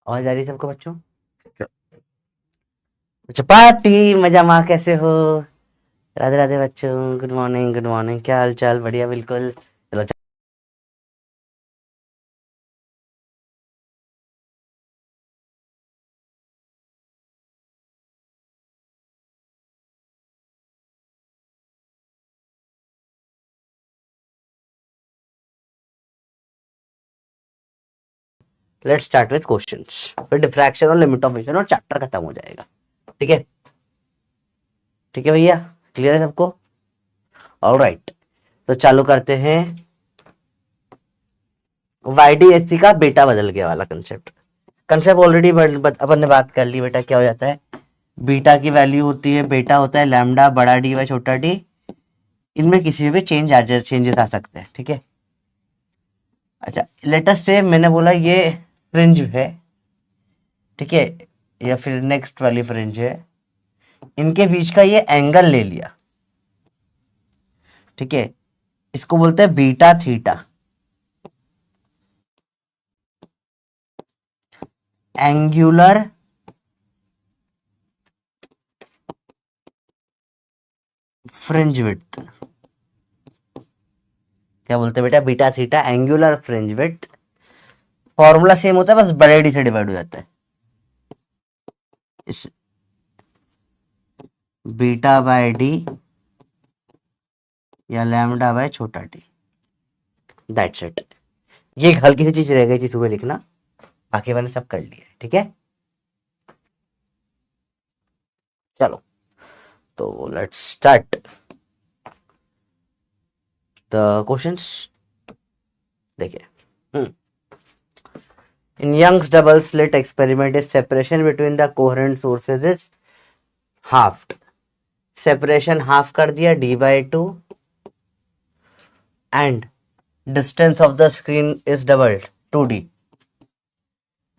आवाज आ रही है सबको बच्चों? चपाटी मजा माँ कैसे हो? राधे राधे बच्चों, गुड मॉर्निंग गुड मॉर्निंग, क्या हाल चाल? बढ़िया बिल्कुल। चलो लेट्स स्टार्ट विद क्वेश्चंस, फिर डिफ्रैक्शन और लिमिट ऑफ विजन और चैप्टर खत्म हो जाएगा। ठीक है? ठीक है भैया, क्लियर है सबको? ऑलराइट, तो चालू करते हैं। YDHC का बेटा बदल गया वाला कंसेप्ट। कंसेप्ट ऑलरेडी अपन ने बात कर ली। बेटा क्या हो जाता है? बीटा की वैल्यू होती है, बेटा होता है लैम्डा बड़ा डी बाई छोटा डी। इनमें किसी भी चेंजेस आ सकते हैं। ठीक है? अच्छा, लेटेस्ट से मैंने बोला ये फ्रिंज है। ठीक है? या फिर नेक्स्ट वाली फ्रिंज है। इनके बीच का ये एंगल ले लिया। ठीक है? इसको बोलते हैं beta theta. Angular fringe width. क्या बोलते हैं बेटा? Beta theta angular fringe width. Formula same होता है, बस बड़े डी से डिवाइड हो जाता है। इस बीटा बाय डी या लैम्डा बाय छोटा डी, दैट्स इट। ये एक हल्की सी चीज रह गई थी सुबह लिखना, बाकी मैंने सब कर लिया। ठीक है? चलो, तो लेट्स स्टार्ट द क्वेश्चंस। देखिए, in Young's double slit experiment, is separation between the coherent sources is halved. Separation half कर दिया d/2 and distance of the screen is doubled 2d.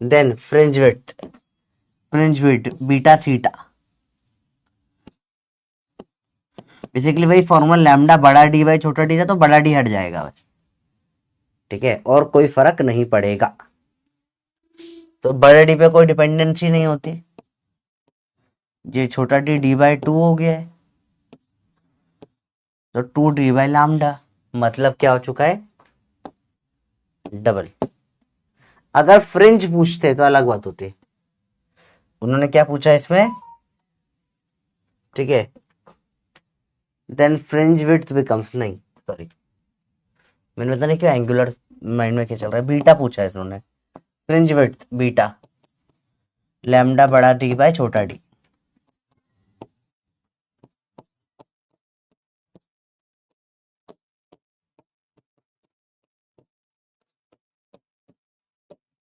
Then fringe width beta theta, basically वही formula lambda बड़ा D by छोटा D था, तो बड़ा D हट जाएगा बस। ठीक है? और कोई फर्क नहीं पड़ेगा। तो बड़े डी पे कोई डिपेंडेंसी नहीं होती। ये छोटा डी d/2 हो गया है, तो 2d बाई लैम्डा, मतलब क्या हो चुका है? डबल। अगर फ्रिंज पूछते तो अलग बात होती। उन्होंने क्या पूछा इसमें? ठीक है? देन फ्रिंज विड्थ बिकम्स, नहीं सॉरी, मैंने पता नहीं क्यों एंगुलर माइंड में क्या चल रहा है। बीटा पूछा है इन्होंने। फ्रिंज विड्थ बीटा लैम्डा बड़ा डी बाय छोटा डी।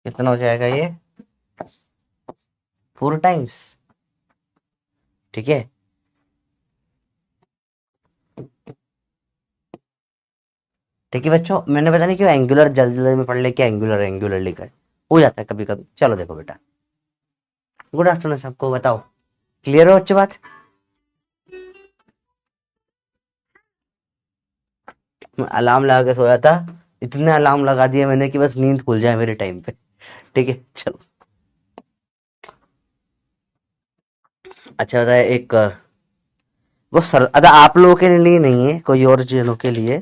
कितना हो जाएगा ये? 4 टाइम्स। ठीक है? ठीक है बच्चों, मैंने पता नहीं क्यों एंगुलर जल्दी जल्दी में पढ़ लेके एंगुलर एंगुलर लिखा है, हो जाता है कभी कभी। चलो देखो बेटा, गुड आफ्टरनून सबको। बताओ, क्लियर हो बच्चे बात? मैं अलार्म लगा के सोया था, इतने अलार्म लगा दिए मैंने कि बस नींद खुल जाए मेरे टाइम पे। ठीक है? चलो, अच्छा बताए एक वो सर, अदा आप लोगों के लिए नहीं है, कोई और जनों के लिए,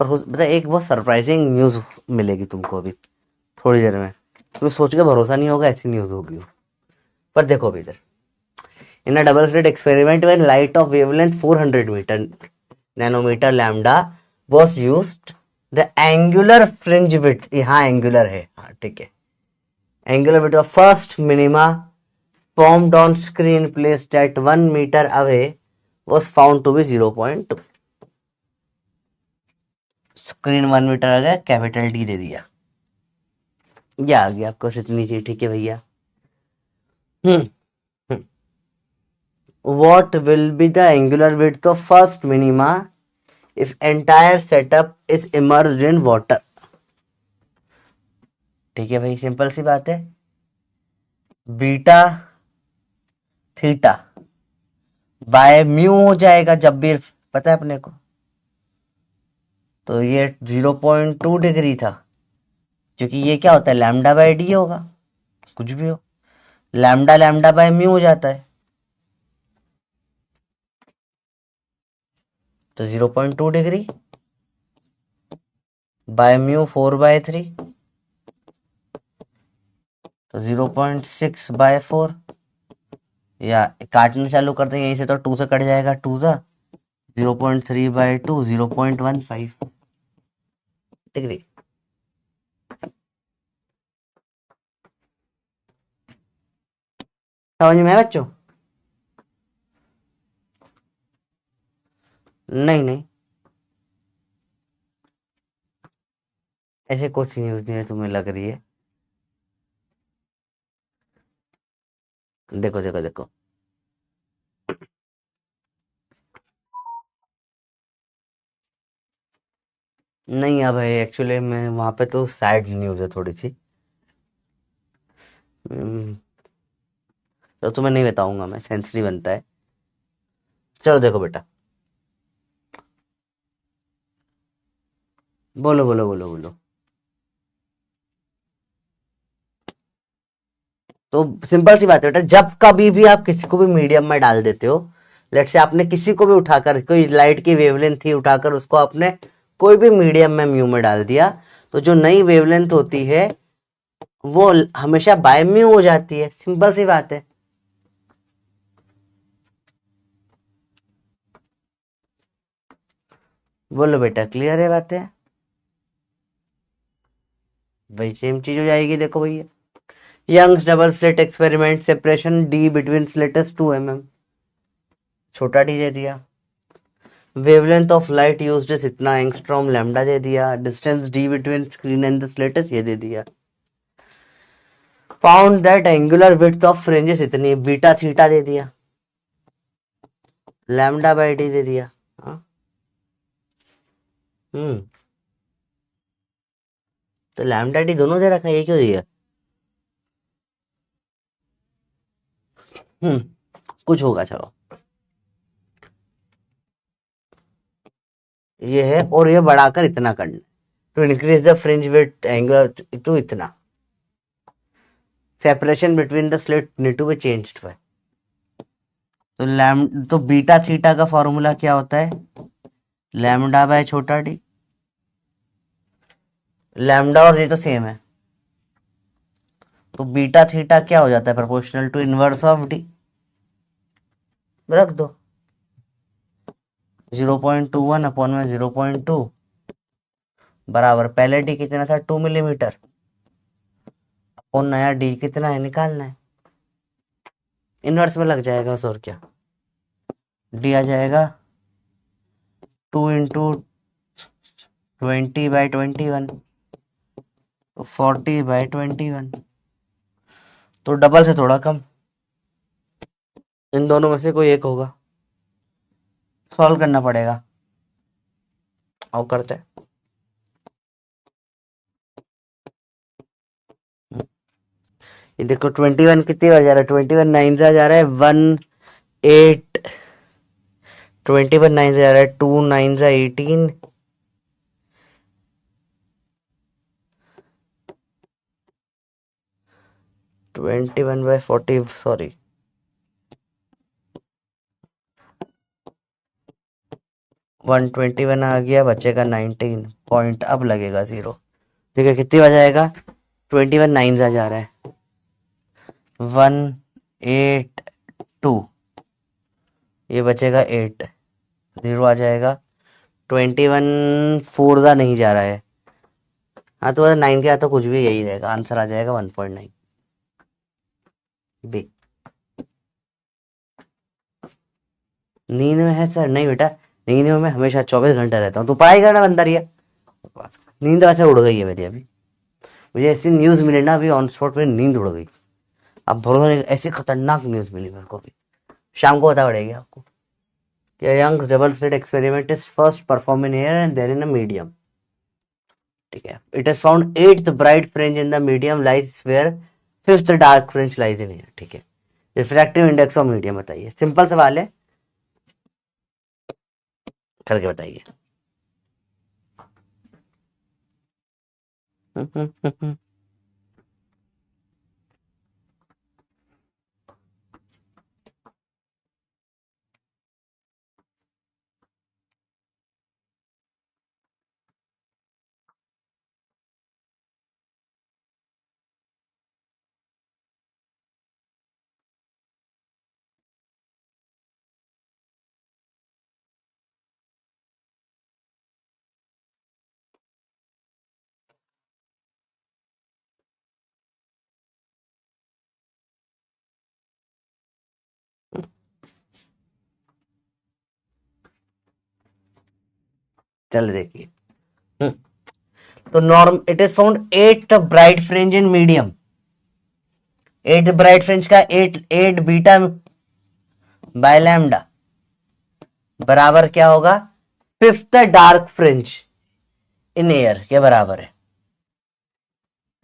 पर बताए एक बहुत सरप्राइजिंग न्यूज मिलेगी तुमको अभी थोड़ी देर में। तुम्हें सोच के भरोसा नहीं होगा ऐसी न्यूज होगी। पर देखो अभी इधर, in a double slit experiment when light of wavelength 400 metre nanometre lambda was used, the angular fringe width, यहाँ एंगुलर है, हाँ ठीक है, angular width of first minima formed on screen placed at 1 meter away was found to be 0.2. Screen 1 metre आ गया, capital D दे दिया, ये आ गया आपको इतनी चीज। ठीक है भैया? What will be the angular width of first minima if entire setup is immersed in water? ठीक है भाई, सिंपल सी बात है, बीटा थीटा बाय म्यू हो जाएगा जब भी, पता है अपने को। तो ये 0.2 डिग्री था, क्योंकि ये क्या होता है? लैम्डा बाय डी होगा। कुछ भी हो, लैम्डा लैम्डा बाय म्यू हो जाता है, तो 0.2 डिग्री बाय म्यू 4/3, तो 0.6/4, या काटना चालू कर दें यहीं से, तो 2 से कट जाएगा, 0.3/2, 0.15 डिग्री। समझ में है बच्चों? नहीं नहीं, ऐसे कुछ न्यूज नहीं है तुम्हें लग रही है। देखो देखो देखो, नहीं अब है एक्चुअली में वहां पे तो सैड न्यूज है थोड़ी सी। हम्म, तो तुम्हें नहीं बताऊंगा मैं, सेंसिटिव बनता है। चलो देखो बेटा, बोलो बोलो बोलो बोलो। तो सिंपल सी बात है बेटा, जब कभी भी आप किसी को भी मीडियम में डाल देते हो, लेट से आपने किसी को भी उठाकर, कोई लाइट की वेवलेंथ थी, उठाकर उसको आपने कोई भी मीडियम में म्यू में डाल दिया, तो जो नई वेवलेंथ होती है वो हमेशा बाय म्यू हो जाती है, सिंपल सी बात है। बोलो बेटा, क्लियर है बातें? भाई सेम चीज हो जाएगी, देखो भैया, Young's double slit experiment, separation D between slits 2 mm, छोटा डी दे दिया, wavelength of light used is इतना एंगस्ट्रॉम, लैम्डा दे दिया, distance D between screen and the slits ये दे दिया, found that angular width of fringes इतनी, बीटा थीटा दे दिया, लैम्डा बाय डी दे दिया। हाँ? हम्म, तो लैम्डा डी दोनों दे रखा है, ये क्यों दिया? हम्म, कुछ होगा चलो, ये है, और ये बढ़ाकर इतना करना, to increase the fringe width angle to इतना, separation between the slit need to be changed by, तो तो बीटा थीटा का फॉर्मूला क्या होता है? लैम्डा बाय छोटा डी, लैम्डा और ये तो सेम है, तो बीटा थीटा क्या हो जाता है? Proportional to inverse of D, रख दो, 0.21/(0.2) बराबर, पहले डी कितना था? 2 मिलीमीटर, और नया डी कितना है निकालना है, इनवर्स में लग जाएगा बस, और क्या, डी आ जाएगा 2 × 20/21, तो 40/21, तो डबल से थोड़ा कम, इन दोनों में से कोई एक होगा, सॉल्व करना पड़ेगा, और करते हैं। ये देखो 21 कितनी बार जा रहा है? 21 9 से जा रहा है, 1 8, 21 9 से जा रहा है, 2 9 से 18, 21/40, सॉरी 121 आ गया, बचेगा 19 पॉइंट, अब लगेगा 0। ठीक है, कितनी बार जाएगा? 21 9 से जा रहा है, 1 8 2, ये बचेगा 8, 0 आ जाएगा, 21 4 ज़ा नहीं जा रहा है, हाँ तो 9 के आता कुछ भी यही रहेगा, आंसर आ जाएगा 1.9 बी। नींद में है सर? नहीं बेटा, नींद में मैं हमेशा 24 घंटे रहता हूँ, तो पढ़ाई करना बंदा रही है, नींद वैसे उड़ गई है मेरी अभी, मुझे ऐसी न्यूज़ मिली ना अभी ऑन स्पॉट में, नींद उड़ गई। अब भरोसा नहीं, ऐसी खतरनाक न्यूज़ मिली मेरे को भी, शाम को बता पड़ेगी आपको। Young's double slit experiment is first perform in air and then in a medium, ठीक है, it is found 8th bright fringe in the medium lies where 5th dark fringe lies in air, ठीक है, refractive index of medium बताइए, simple सवाल है, करके बताइए। चल देखिए। हम्म, तो नॉर्म it is found 8 bright fringe in medium. 8 bright fringe का 8 बीटा बाय लैम्डा बराबर क्या होगा? Fifth dark fringe in air के बराबर है।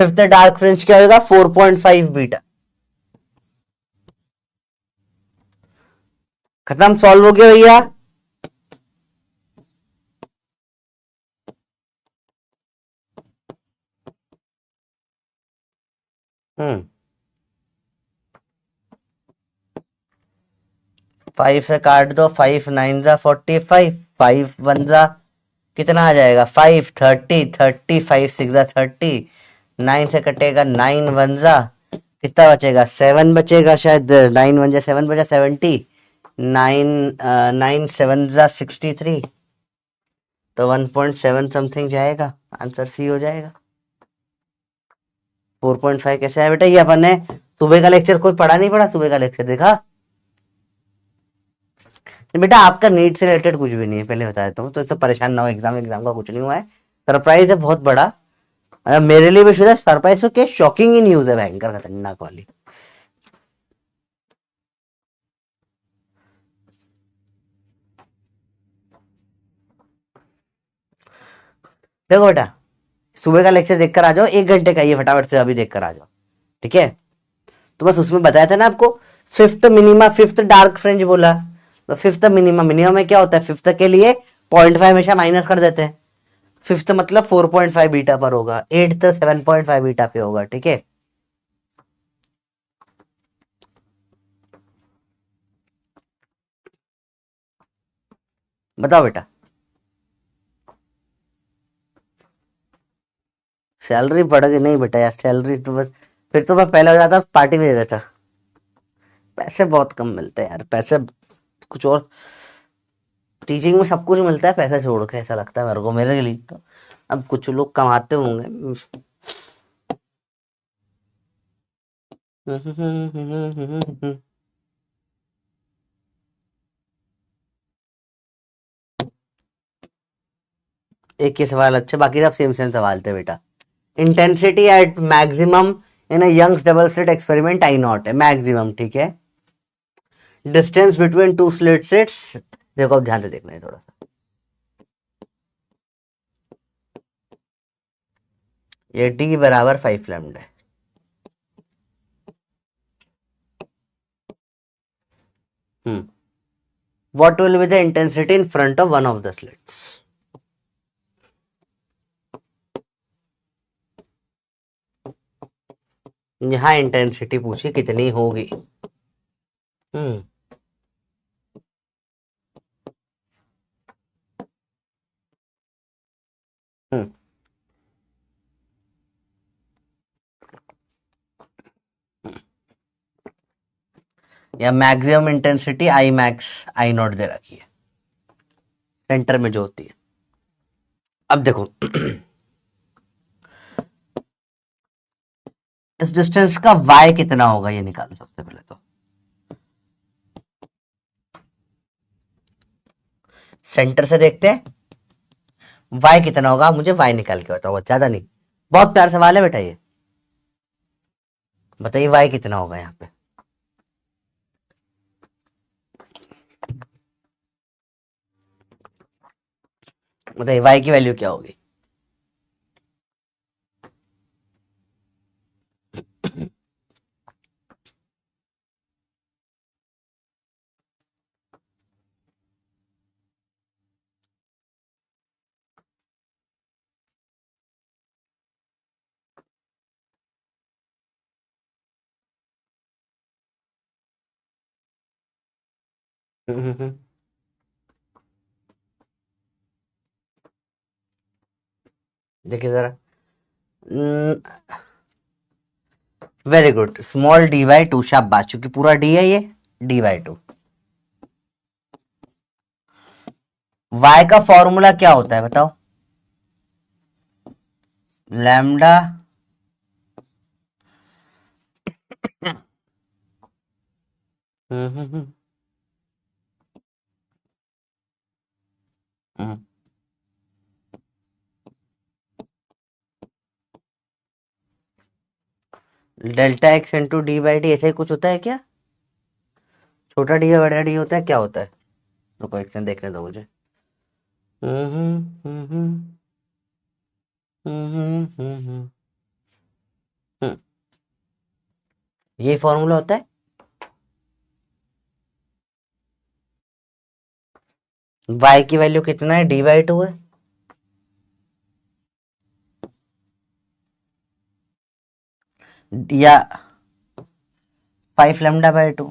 फिफ्थ डार्क फ्रिंज क्या होगा? 4.5 बीटा। खत्म, सॉल्व हो गया भैया। हम्म 5 से काट दो, 5 9 जा 45, 5 1 जा कितना आ जाएगा? 5 30 30 5 6 जा 30, 9 से कटेगा 9 1 जा कितना बचेगा? 7 बचेगा शायद। 9 1 जा 7 बचा 70, 9 9 7 जा 63, तो 1.7 समथिंग जाएगा। आंसर सी हो जाएगा। 4.5 कैसे है बेटा? ये अपन ने सुबह का लेक्चर कोई पढ़ा नहीं, पढ़ा सुबह का लेक्चर देखा? बेटा आपका नीट से रिलेटेड कुछ भी नहीं है, पहले बता देता हूँ, तो इससे परेशान ना हो। एग्जाम एग्जाम का कुछ नहीं हुआ है। सरप्राइज है बहुत बड़ा। मेरे लिए भी शुदा सरप्राइज हो क्या, शॉकिंग ही न्यूज है, भयंकर खतरनाक वाली। देखो बेटा, सुबह का लेक्चर देखकर आ जाओ, 1 घंटे का ये, फटाफट से अभी देखकर आ जाओ, ठीक है? तो बस उसमें बताया था ना आपको, fifth minima, fifth dark fringe बोला। तो फिफ्थ मिनिमा, मिनिमम में क्या होता है? फिफ्थ के लिए 0.5 हमेशा माइनस कर देते हैं। फिफ्थ मतलब 4.5 बीटा पर होगा, एट्थ 7.5 बीटा पे होगा, ठीक है? बताओ बेटा। सैलरी बढ़ गई नहीं बेटा यार, सैलरी तो बस, फिर तो मैं पहले हो जाता, पार्टी में दे देता। पैसे बहुत कम मिलते हैं यार, पैसे कुछ और। टीचिंग में सब कुछ मिलता है, पैसा छोड़ के, ऐसा लगता है मेरे को, मेरे लिए तो। अब कुछ लोग कमाते होंगे। एक ही सवाल अच्छा, बाकी सब सेम सेम सवाल थे बेटा। Intensity at maximum in Young's double slit experiment I naught है मैक्सिमम, ठीक है? Distance between two slit sets, देखो अब ध्यान से देखना है थोड़ा सा। ये डी बराबर 5 लैम्डा है। What will be the intensity in front of one of the slits? यहाँ इंटेंसिटी पूछी कितनी होगी। हम्म हम्म या maximum intensity I max I not they रखी है सेंटर में जो होती है। अब देखो इस डिस्टेंस का y कितना होगा ये निकालो सबसे पहले तो। सेंटर से देखते हैं y कितना होगा, मुझे y निकाल के बताओ, ज्यादा नहीं, बहुत प्यार सवाल है बेटा ये। बताइए y कितना होगा यहाँ पे। बताइए y की वैल्यू क्या होगी। देखिए जरा। वेरी गुड, स्मॉल डी/2, शाबाश, चूंकि पूरा डी है ये, डी/2। y का फॉर्मूला क्या होता है बताओ? Lambda delta x into D by D ऐसा ही कुछ होता है क्या? छोटा डी या बड़ा डी होता है, क्या होता है? रुको एक सेकंड देखने दो मुझे। हम्म, ये फॉर्मूला होता है। y की वैल्यू कितना है? डी बाई टू है। या 5 लैम्डा बाई 2।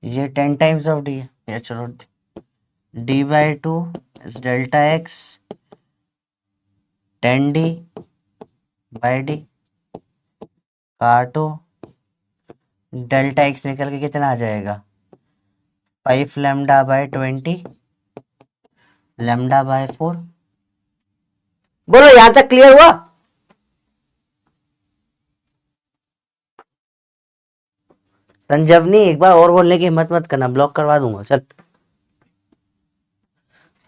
ये 10 टाइम्स ऑफ डी है। या चलो, D by two is delta x 10 D by D. काटो, डेल्टा एक्स निकल के कितना आ जाएगा? 5 लैम्डा बाई 20 लैम्डा बाई 4। बोलो यहां तक क्लियर हुआ? संजीवनी एक बार और बोलने की हिम्मत मत करना, ब्लॉक करवा दूंगा। चल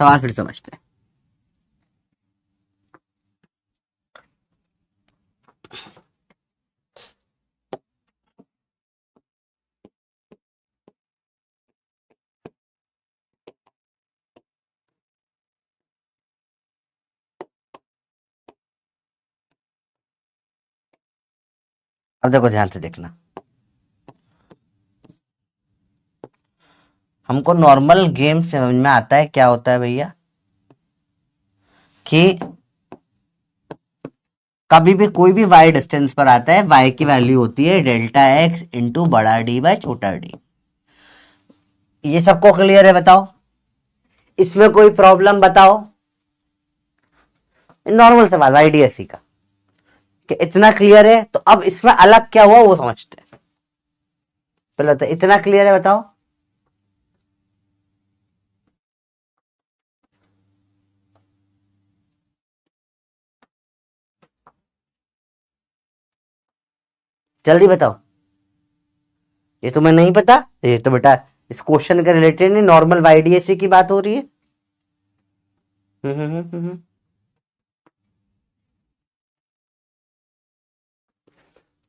सवाल फिर समझते हैं। अब देखो ध्यान से देखना। हमको नॉर्मल गेम समझ में आता है क्या होता है भैया, कि कभी भी कोई भी वाई डिस्टेंस पर आता है, वाई की वैल्यू होती है डेल्टा एक्स इंटू बड़ा डी बाय छोटा डी। ये सबको क्लियर है? बताओ इसमें कोई प्रॉब्लम बताओ। नॉर्मल सवाल आईडीएससी का, कि इतना क्लियर है तो अब इसमें अलग क्या हुआ वो समझते हैं। पहले तो इतना क्लियर है, बताओ। जल्दी बताओ। ये तुम्हें नहीं पता? ये तो बेटा इस क्वेश्चन के रिलेटेड नहीं, नॉर्मल वाईडीएससी की बात हो रही है।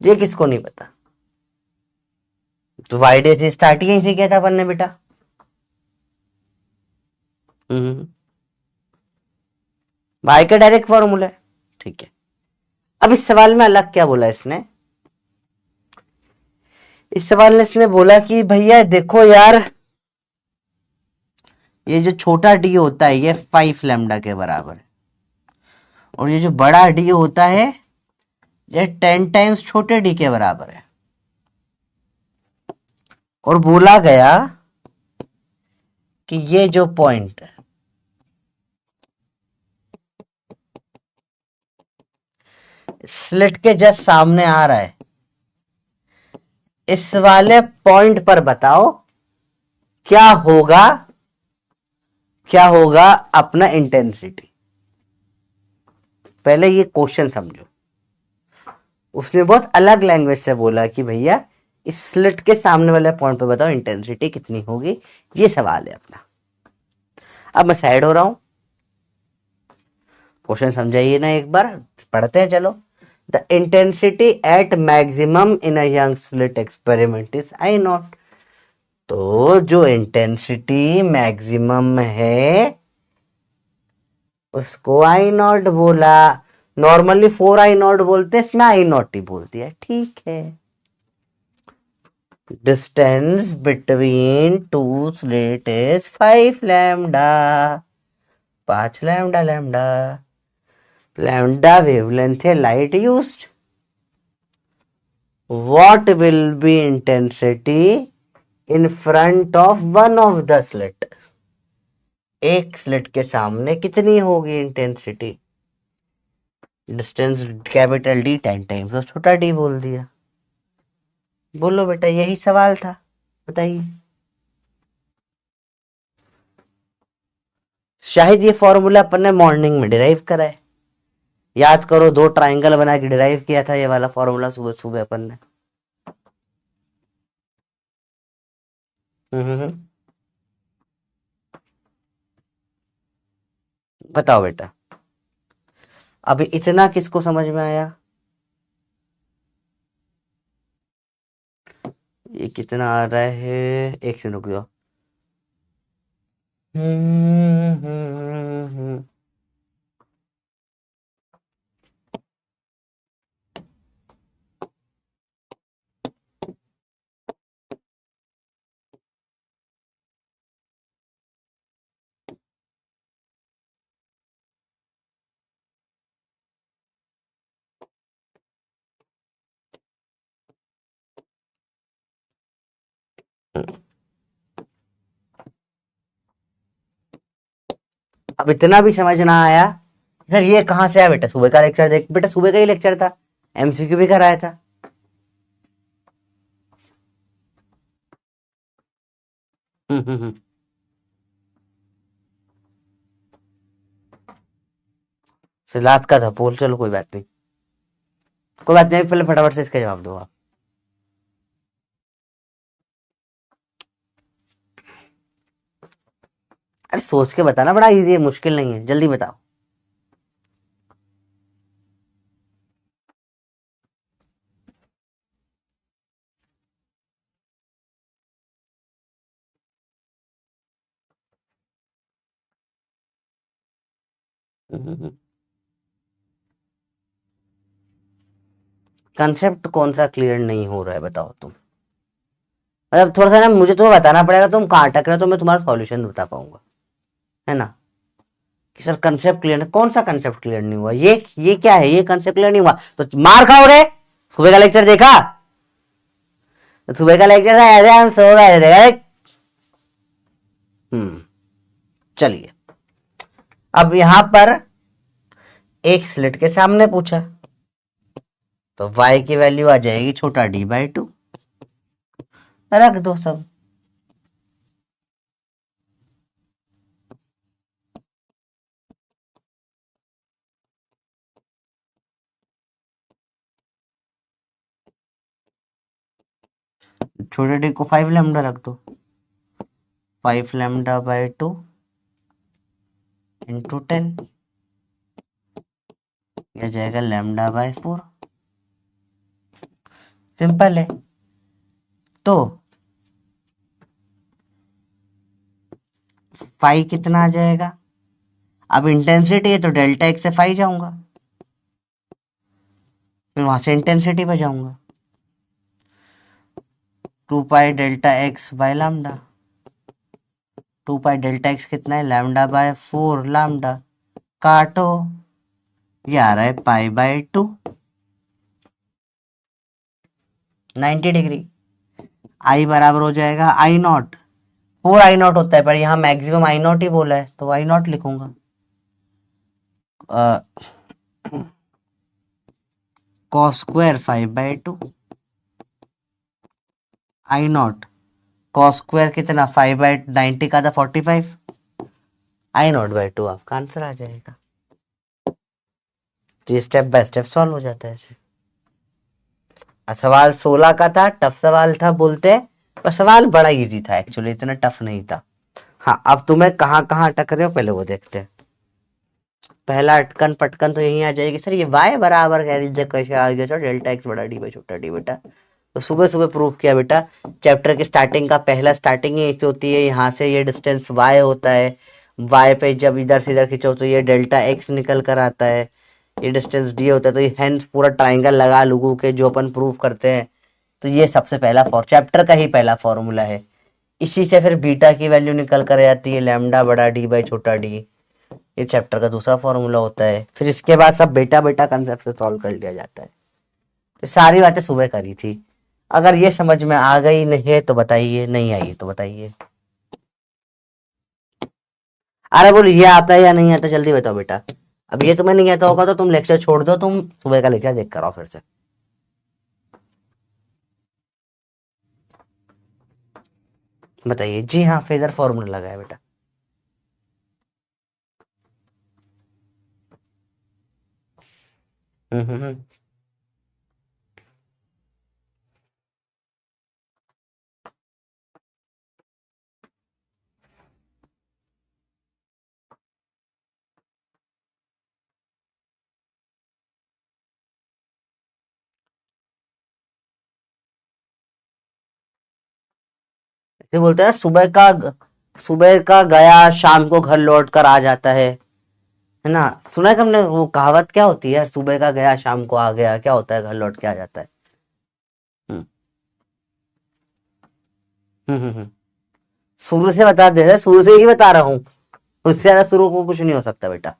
ये किसको नहीं पता? तो वाईडीएससी स्टार्ट ही यहीं से किया था अपन ने बेटा। वाई का डायरेक्ट फॉर्मूला है। ठीक है, अब इस सवाल में अलग क्या बोला इसने? इस सवाल में इसने बोला कि भैया देखो यार, ये जो छोटा डी होता है ये 5 लैम्डा के बराबर है, और ये जो बड़ा डी होता है ये 10 टाइम्स छोटे डी के बराबर है। और बोला गया कि ये जो पॉइंट है स्लिट के जस्ट सामने आ रहा है, इस वाले पॉइंट पर बताओ क्या होगा, क्या होगा अपना इंटेंसिटी। पहले ये क्वेश्चन समझो। उसने बहुत अलग लैंग्वेज से बोला कि भैया इस स्लिट के सामने वाले पॉइंट पर बताओ इंटेंसिटी कितनी होगी। ये सवाल है अपना। अब मैं साइड हो रहा हूं, क्वेश्चन समझाइए ना एक बार, पढ़ते हैं चलो। The intensity at maximum in a young slit experiment is I not. तो जो इंटेंसिटी मैक्सिमम है उसको आई नॉट बोला। नॉर्मली 4 I0 बोलते हैं, इसमें I0 ही बोल दिया। ठीक है, distance between two slit is 5 lambda. 5 lambda lambda lambda wavelength है light used. What will be intensity in front of one of the slit? एक स्लिट के सामने कितनी होगी intensity? Distance capital D 10 times और छोटा डी बोल दिया। बोलो बेटा, यही सवाल था, बताइए। शायद ये फॉर्मूला अपन ने मॉर्निंग में डिराइव करा है। याद करो, 2 ट्राइंगल बना के डिराइव किया था ये वाला फॉर्मूला सुबह सुबह अपन ने। हम्म, बताओ बेटा, अभी इतना किसको समझ में आया? ये कितना आ रहा है? एक सेकंड रुक जाओ। हम्म। अब इतना भी समझ ना आया? सर ये कहाँ से आया बेटा? सुबह का लेक्चर देख बेटा, सुबह का ही लेक्चर था, एमसीक्यू भी कराया था। हम्म। सर लास्ट का था पोल, चलो कोई बात नहीं, कोई बात नहीं, पहले फटाफट से इसका जवाब दो आप। अरे सोच के बताना, बड़ा इजी है, मुश्किल नहीं है, जल्दी बताओ। कंसेप्ट कौन सा क्लियर नहीं हो रहा है बताओ तुम? मतलब थोड़ा सा ना मुझे तो बताना पड़ेगा, तुम कहाँ अटक रहे हो तो मैं तुम्हारा सॉल्यूशन बता पाऊंगा, है ना? कि सर कंसेप्ट क्लियर नहीं, कौन सा कंसेप्ट क्लियर नहीं हुआ? ये क्या है? ये कंसेप्ट क्लियर नहीं हुआ तो मार खाओगे। सुबह का लेक्चर देखा? तो सुबह का लेक्चर था, ऐसे हम सो गए थे। हम्म। चलिए, अब यहां पर एक स्लिट के सामने पूछा, तो y की वैल्यू आ जाएगी छोटा d/2, रख दो सब। छोटे डी को 5 लैम्डा रख दो, 5 λ/2 इंटू 10, यह जाएगा λ/4। सिंपल है। तो फाई कितना आ जाएगा? अब इंटेंसिटी है तो डेल्टा एक्स से फाई जाऊंगा, फिर वहां से इंटेंसिटी पे जाऊंगा, 2 pi delta x by lambda. 2 pi delta x कितना है? λ/4 लैम्डा। काटो, ये आ रहा है π/2, 90 डिग्री। आई बराबर हो जाएगा I0। 4 I0 होता है, पर यहाँ मैक्सिमम I0 ही बोला है तो I0 लिखूंगा। Cos square 5/2 I0, cos square कितना? 5/90 का था 45, I0/2 आपका आंसर आ जाएगा। तो ये स्टेप बाय स्टेप सॉल्व हो जाता है ऐसे। सवाल 16 का था, टफ सवाल था बोलते, पर सवाल बड़ा इजी था एक्चुअली, इतना टफ नहीं था। हाँ, अब तुम्हें कहाँ कहाँ अटक रहे हो पहले वो देखते हैं। पहला अटकन पटकन तो यही आ जाएगी, सर ये y बराबर कह दीजिए कैसे आ गया सर, डेल्टा एक्स बड़ा डी बाई छोटा डी बेटा। तो सुबह सुबह प्रूफ किया बेटा। चैप्टर की स्टार्टिंग का पहला स्टार्टिंग ही ऐसी होती है, यहाँ से ये डिस्टेंस y होता है, y पे जब इधर से इधर खींचो तो ये डेल्टा एक्स निकल कर आता है, ये डिस्टेंस डी होता है, तो ये हेंस पूरा ट्राइंगल लगा लोगों के जो अपन प्रूफ करते हैं। तो ये सबसे पहला चैप्टर का ही पहला फॉर्मूला है। इसी से फिर बीटा की वैल्यू निकल कर आती है लैम्डा बड़ा डी बाई छोटा डी, ये चैप्टर का दूसरा फॉर्मूला होता है। फिर इसके बाद सब बेटा बेटा कंसेप्ट से सॉल्व कर लिया जाता है। तो सारी बातें सुबह करी थी। अगर ये समझ में आ गई नहीं है तो बताइए, नहीं आई तो बताइए। अरे बोलो ये आता है या नहीं आता, जल्दी बताओ बेटा। अब ये तुम्हें नहीं आता होगा तो तुम लेक्चर छोड़ दो, तुम सुबह का लेक्चर देख कर आओ फिर से। बताइए जी हाँ, फेजर फॉर्मूला लगा है बेटा। हम्म। ये बोलते हैं ना, सुबह का गया शाम को घर लौट कर आ जाता है ना। सुना है तुमने वो कहावत? क्या होती है? सुबह का गया शाम को आ गया, क्या होता है? घर लौट के आ जाता है। हम्म हम्म। शुरू से बता दे, शुरू से ही बता रहा हूँ। उससे ज्यादा शुरू को कुछ नहीं हो सकता बेटा।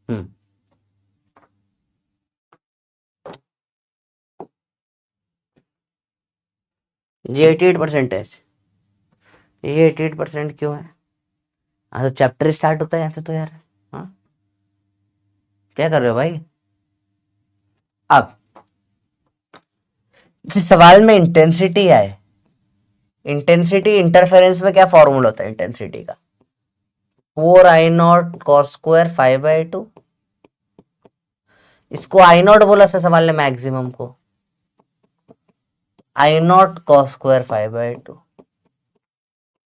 हम्म ये 88% ये 88% क्यों है? हाँ तो चैप्टर स्टार्ट होता है यहाँ से तो यार। हाँ, क्या कर रहे हो भाई? अब जिस सवाल में इंटेंसिटी आए, इंटेंसिटी इंटरफेरेंस में क्या फॉर्मूला होता है इंटेंसिटी का? 4I0 cos² 5/2। इसको I0 बोला था सवाल ने मैक्सिमम को। I0 cos² 5/2।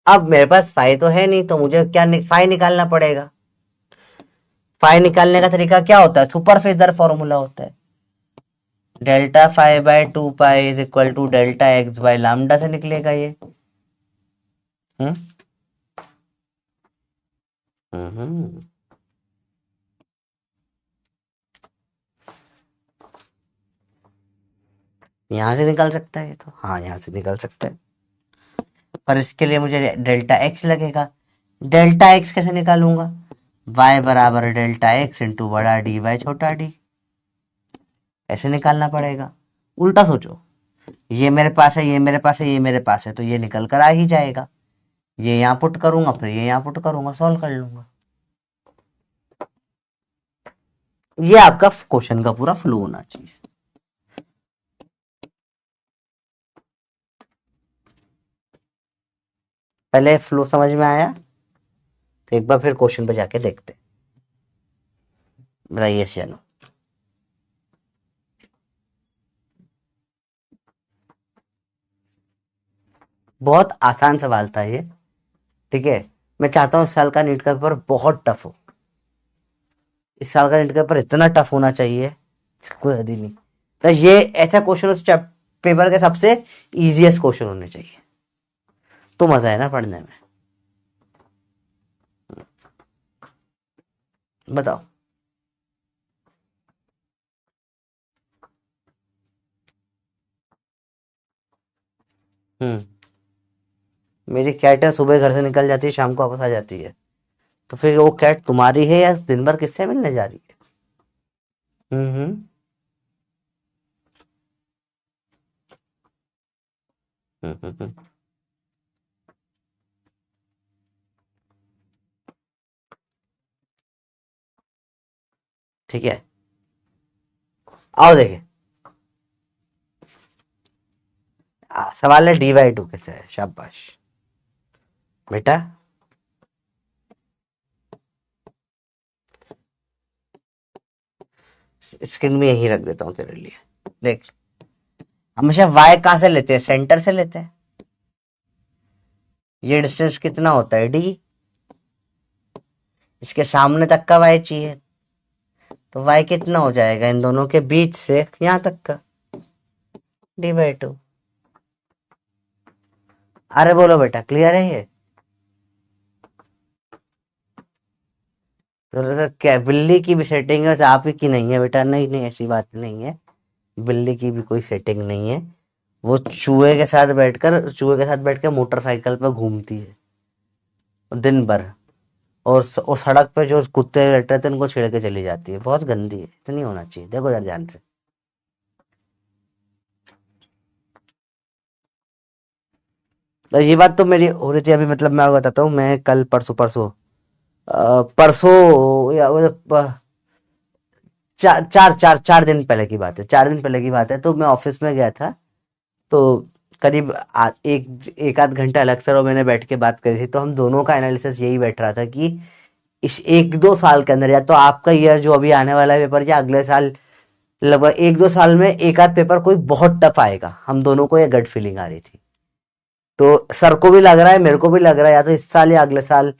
अब मेरे पास फाइ तो है नहीं, तो मुझे क्या फाइ निकालना पड़ेगा। फाइ निकालने का तरीका क्या होता है? सुपर फेजर फॉर्मूला होता है। Δ φ/2π इज इक्वल टू Δx/λ से निकलेगा ये। हम्म हम्म। यहां से निकल सकता है ये तो, हाँ यहां से निकल सकता है। पर इसके लिए मुझे Δx लगेगा। Δx कैसे निकालूंगा? y बराबर Δx इंटू बड़ा डी वाई छोटा डी। ऐसे निकालना पड़ेगा। उल्टा सोचो, ये मेरे पास है, ये मेरे पास है, ये मेरे पास है, तो ये निकल कर आ ही जाएगा। ये यहाँ पुट करूंगा, फिर ये यहाँ पुट करूंगा, सॉल्व कर लूंगा। ये आपका क्वेश्चन का पूरा फ्लो होना चाहिए। पहले फ्लो समझ में आया तो एक बार फिर क्वेश्चन पे जाके देखते हैं। बताइए चलो। बहुत आसान सवाल था ये, ठीक है। मैं चाहता हूँ इस साल का नीट का पेपर बहुत टफ हो। इस साल का नीट का पेपर इतना टफ होना चाहिए, कोई हद ही नहीं। तो ये ऐसा क्वेश्चन उस पेपर के सबसे इजीएस्ट क्वेश्चन होने चाहिए, तो मजा है ना पढ़ने में। बताओ। मेरी कैट है, सुबह घर से निकल जाती है, शाम को वापस आ जाती है। तो फिर वो कैट तुम्हारी है या दिन भर किससे मिलने जा रही है? हम्म। हम्म। ठीक है, आओ देखें। सवाल है dy/2 कैसे है। शाबाश बेटा। स्क्रीन में यही रख देता हूँ तेरे लिए, देख। हमेशा y कहां से लेते हैं? सेंटर से लेते हैं। ये डिस्टेंस कितना होता है? d। इसके सामने तक का y चाहिए, तो y कितना हो जाएगा इन दोनों के बीच से यहां तक का? d/2। अरे बोलो बेटा, क्लियर है ये? तो क्या बिल्ली की भी सेटिंग है? वैसे आप ही की नहीं है बेटा। नहीं नहीं, ऐसी बात नहीं है, बिल्ली की भी कोई सेटिंग नहीं है। वो चूहे के साथ बैठकर मोटरसाइकिल पे घूमती है दिन भर। और सड़क पे जो कुत्ते बैठे रहते हैं उनको छेड़ के चली जाती है। बहुत गंदी है, इतनी होना चाहिए। देखो यार ध्यान से। तो ये बात तो मेरी हो रही थी अभी, मतलब मैं बताता हूँ। मैं कल परसों परसों परसों या मतलब चार चार चार चार दिन पहले की बात है। 4 दिन पहले की बात है। तो मैं ऑफिस में गया था, तो करीब एक आध घंटा अलग सर और मैंने बैठ के बात करी थी। तो हम दोनों का एनालिसिस यही बैठ रहा था कि इस 1-2 साल के अंदर, या तो आपका ईयर जो अभी आने वाला है पेपर, या अगले साल, लगभग 1-2 साल में एक आध पेपर कोई बहुत टफ आएगा। हम दोनों को ये गट फीलिंग आ रही थी। तो सर को भी लग रहा है, मेरे को भी लग रहा है, या तो इस साल या अगले साल,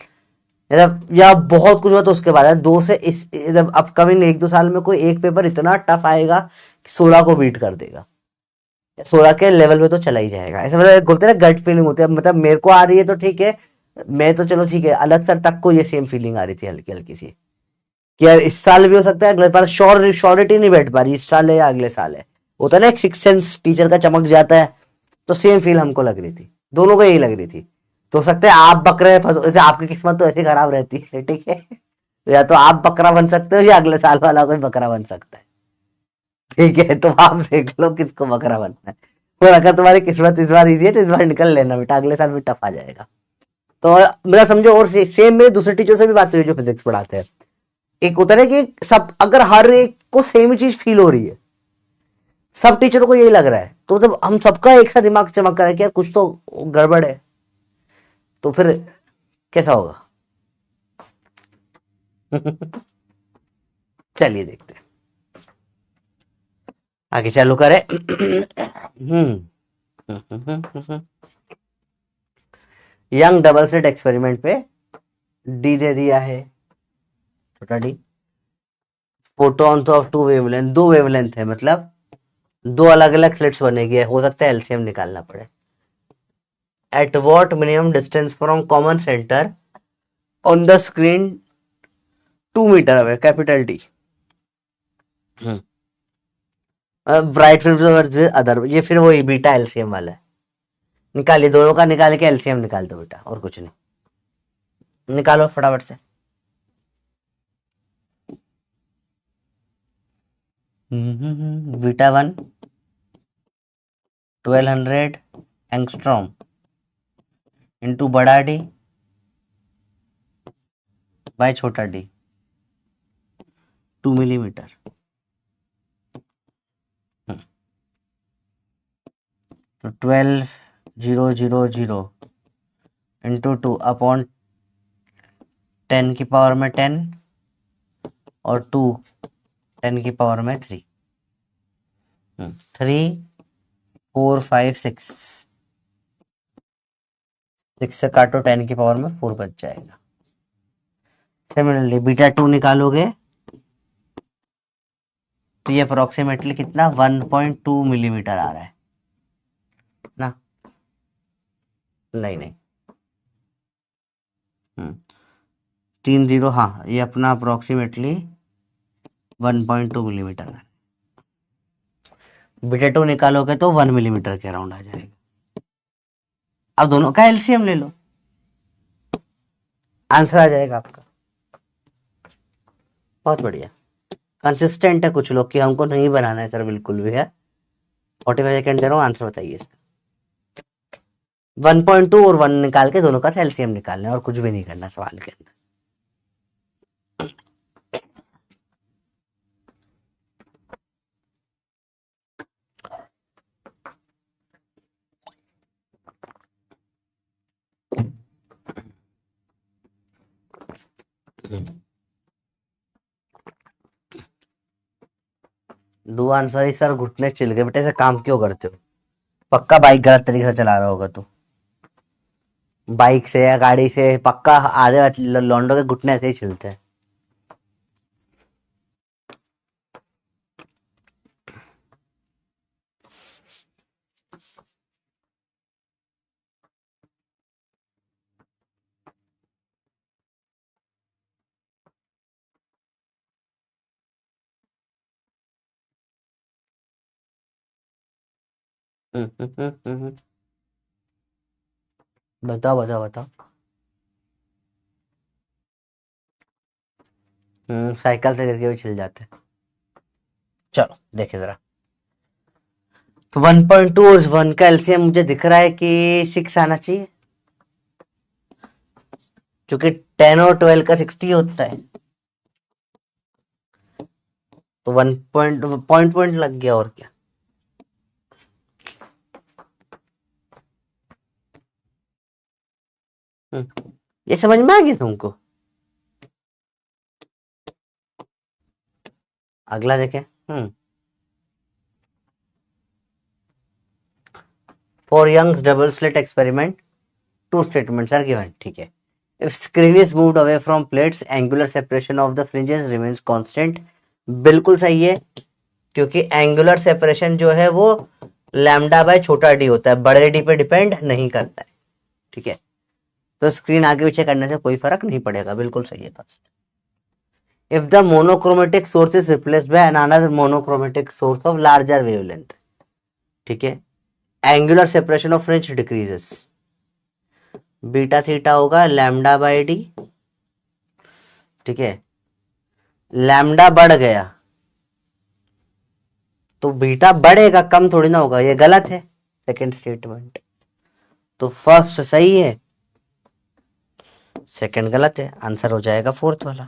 मतलब या बहुत कुछ हुआ तो उसके बाद है। दो से इस जब अपकमिंग 1-2 साल में कोई एक पेपर इतना टफ आएगा कि 16 को बीट कर देगा। 16 के लेवल पे तो चला ही जाएगा। ऐसा मतलब बोलते हैं ना, गट फीलिंग होती है, मतलब मेरे को आ रही है तो ठीक है, मैं तो चलो ठीक है, अलग सर तक को ये सेम फीलिंग आ रही थी हल्की हल्की सी, कि यार इस साल भी हो सकता है, अगले बार श्योरिटी नहीं बैठ पा रही इस साल है या अगले साल है। होता है ना एक सिक्स सेंस टीचर का चमक जाता है, तो सेम फील हमको लग रही थी, दोनों को यही लग रही थी। तो हो सकता है आप बकरे जैसे आपकी किस्मत तो ऐसे खराब रहती है, ठीक है, तो या तो आप बकरा बन सकते हो या अगले साल वाला कोई बकरा बन सकता है, ठीक है, तो आप देख लो किसको बकरा बनना है। और अगर तुम्हारी किस्मत इस बार इजी है तो इस बार निकल लेना बेटा, अगले साल भी टफ आ जाएगा। तो मेरा समझो, और सेम मेरे दूसरे टीचर से भी बात हुई जो फिजिक्स पढ़ाते हैं, एक होता है ना कि सब अगर हर एक को सेम ही चीज फील हो रही है, सब टीचरों को यही लग रहा है, तो जब हम सबका एक सा दिमाग चमक रहा है कि यार कुछ तो गड़बड़ है, तो फिर कैसा होगा? चलिए देखते हैं, आगे चालू करें। यंग डबल स्लिट एक्सपेरिमेंट पे डी दे दिया है, छोटा D, photons of two wavelength, दो वेवलेंथ है, मतलब दो अलग अलग स्लिट्स बनेगी, हो सकता है एलसीएम निकालना पड़े। At what minimum distance from common centre on the screen 2 metre away, capital D. Bright field other, ये फिर वही बीटा एलसीएम वाला है। निकालिए, दोनों का निकाल के एलसीएम निकाल दो बेटा, और कुछ नहीं, निकालो फटाफट से। बीटा 1 1200 एंगस्ट्रॉम इंटू बड़ा डी बाय छोटा डी 2 मिलीमीटर। तो 12,000 इंटू 2 अपॉन 10 की पावर में 10 और 2 10 की पावर में 3, 3 4 5 6, 6 से काटो 10 की पावर में 4 बच जाएगा। सिमिलरली बीटा 2 निकालोगे तो ये अप्रोक्सीमेटली कितना 1.2 मिलीमीटर आ रहा है ना? नहीं नहीं, 30, हाँ, ये अपना अप्रोक्सीमेटली 1.2 मिलीमीटर है। बीटा 2 निकालोगे तो 1 मिलीमीटर के अराउंड आ जाएगा। अब दोनों का एलसीएम ले लो, आंसर आ जाएगा आपका। बहुत बढ़िया, कंसिस्टेंट है कुछ लोग कि हमको नहीं बनाना है सर, बिल्कुल भी है। 45 सेकेंड दे रहा हूँ, आंसर बताइए इसका। 1.2 और 1 निकाल के दोनों का एलसीएम निकालना है, और कुछ भी नहीं करना सवाल के अंदर। दो आंसर ही सर, घुटने चिल गए बेटे, ऐसे काम क्यों करते हो? पक्का बाइक गलत तरीके से चला रहा होगा तू, बाइक से या गाड़ी से पक्का आधे लौंडों के घुटने ऐसे ही छिलते हैं। बताओ बताओ बताओ। साइकिल से गिर के भी छिल जाते हैं। चलो देखे जरा, तो 1.2 और 1 का एलसीएम मुझे दिख रहा है कि 6 आना चाहिए, क्योंकि 10 और 12 का 60 होता है, तो 1 पॉइंट लग गया, और क्या। ये समझ में आ गया तुमको? अगला देखें। For Young's double slit experiment, 2 statements are given, ठीक है। If screen is moved away from plates, angular separation of the fringes remains constant. बिल्कुल सही है, क्योंकि एंगुलर सेपरेशन जो है वो लैम्डा बाय छोटा डी होता है, बड़े डी पे डिपेंड नहीं करता है। ठीक है, तो स्क्रीन आगे पीछे करने से कोई फर्क नहीं पड़ेगा, बिल्कुल सही है। First, if the monochromatic source is replaced by another monochromatic source of larger wavelength. ठीक है, angular separation of fringe decreases, beta theta होगा लैम्डा बाय डी। ठीक है, लैम्डा बढ़ गया तो बीटा बढ़ेगा, कम थोड़ी ना होगा, ये गलत है सेकंड स्टेटमेंट। तो फर्स्ट सही है, सेकंड गलत है, आंसर हो जाएगा फोर्थ वाला।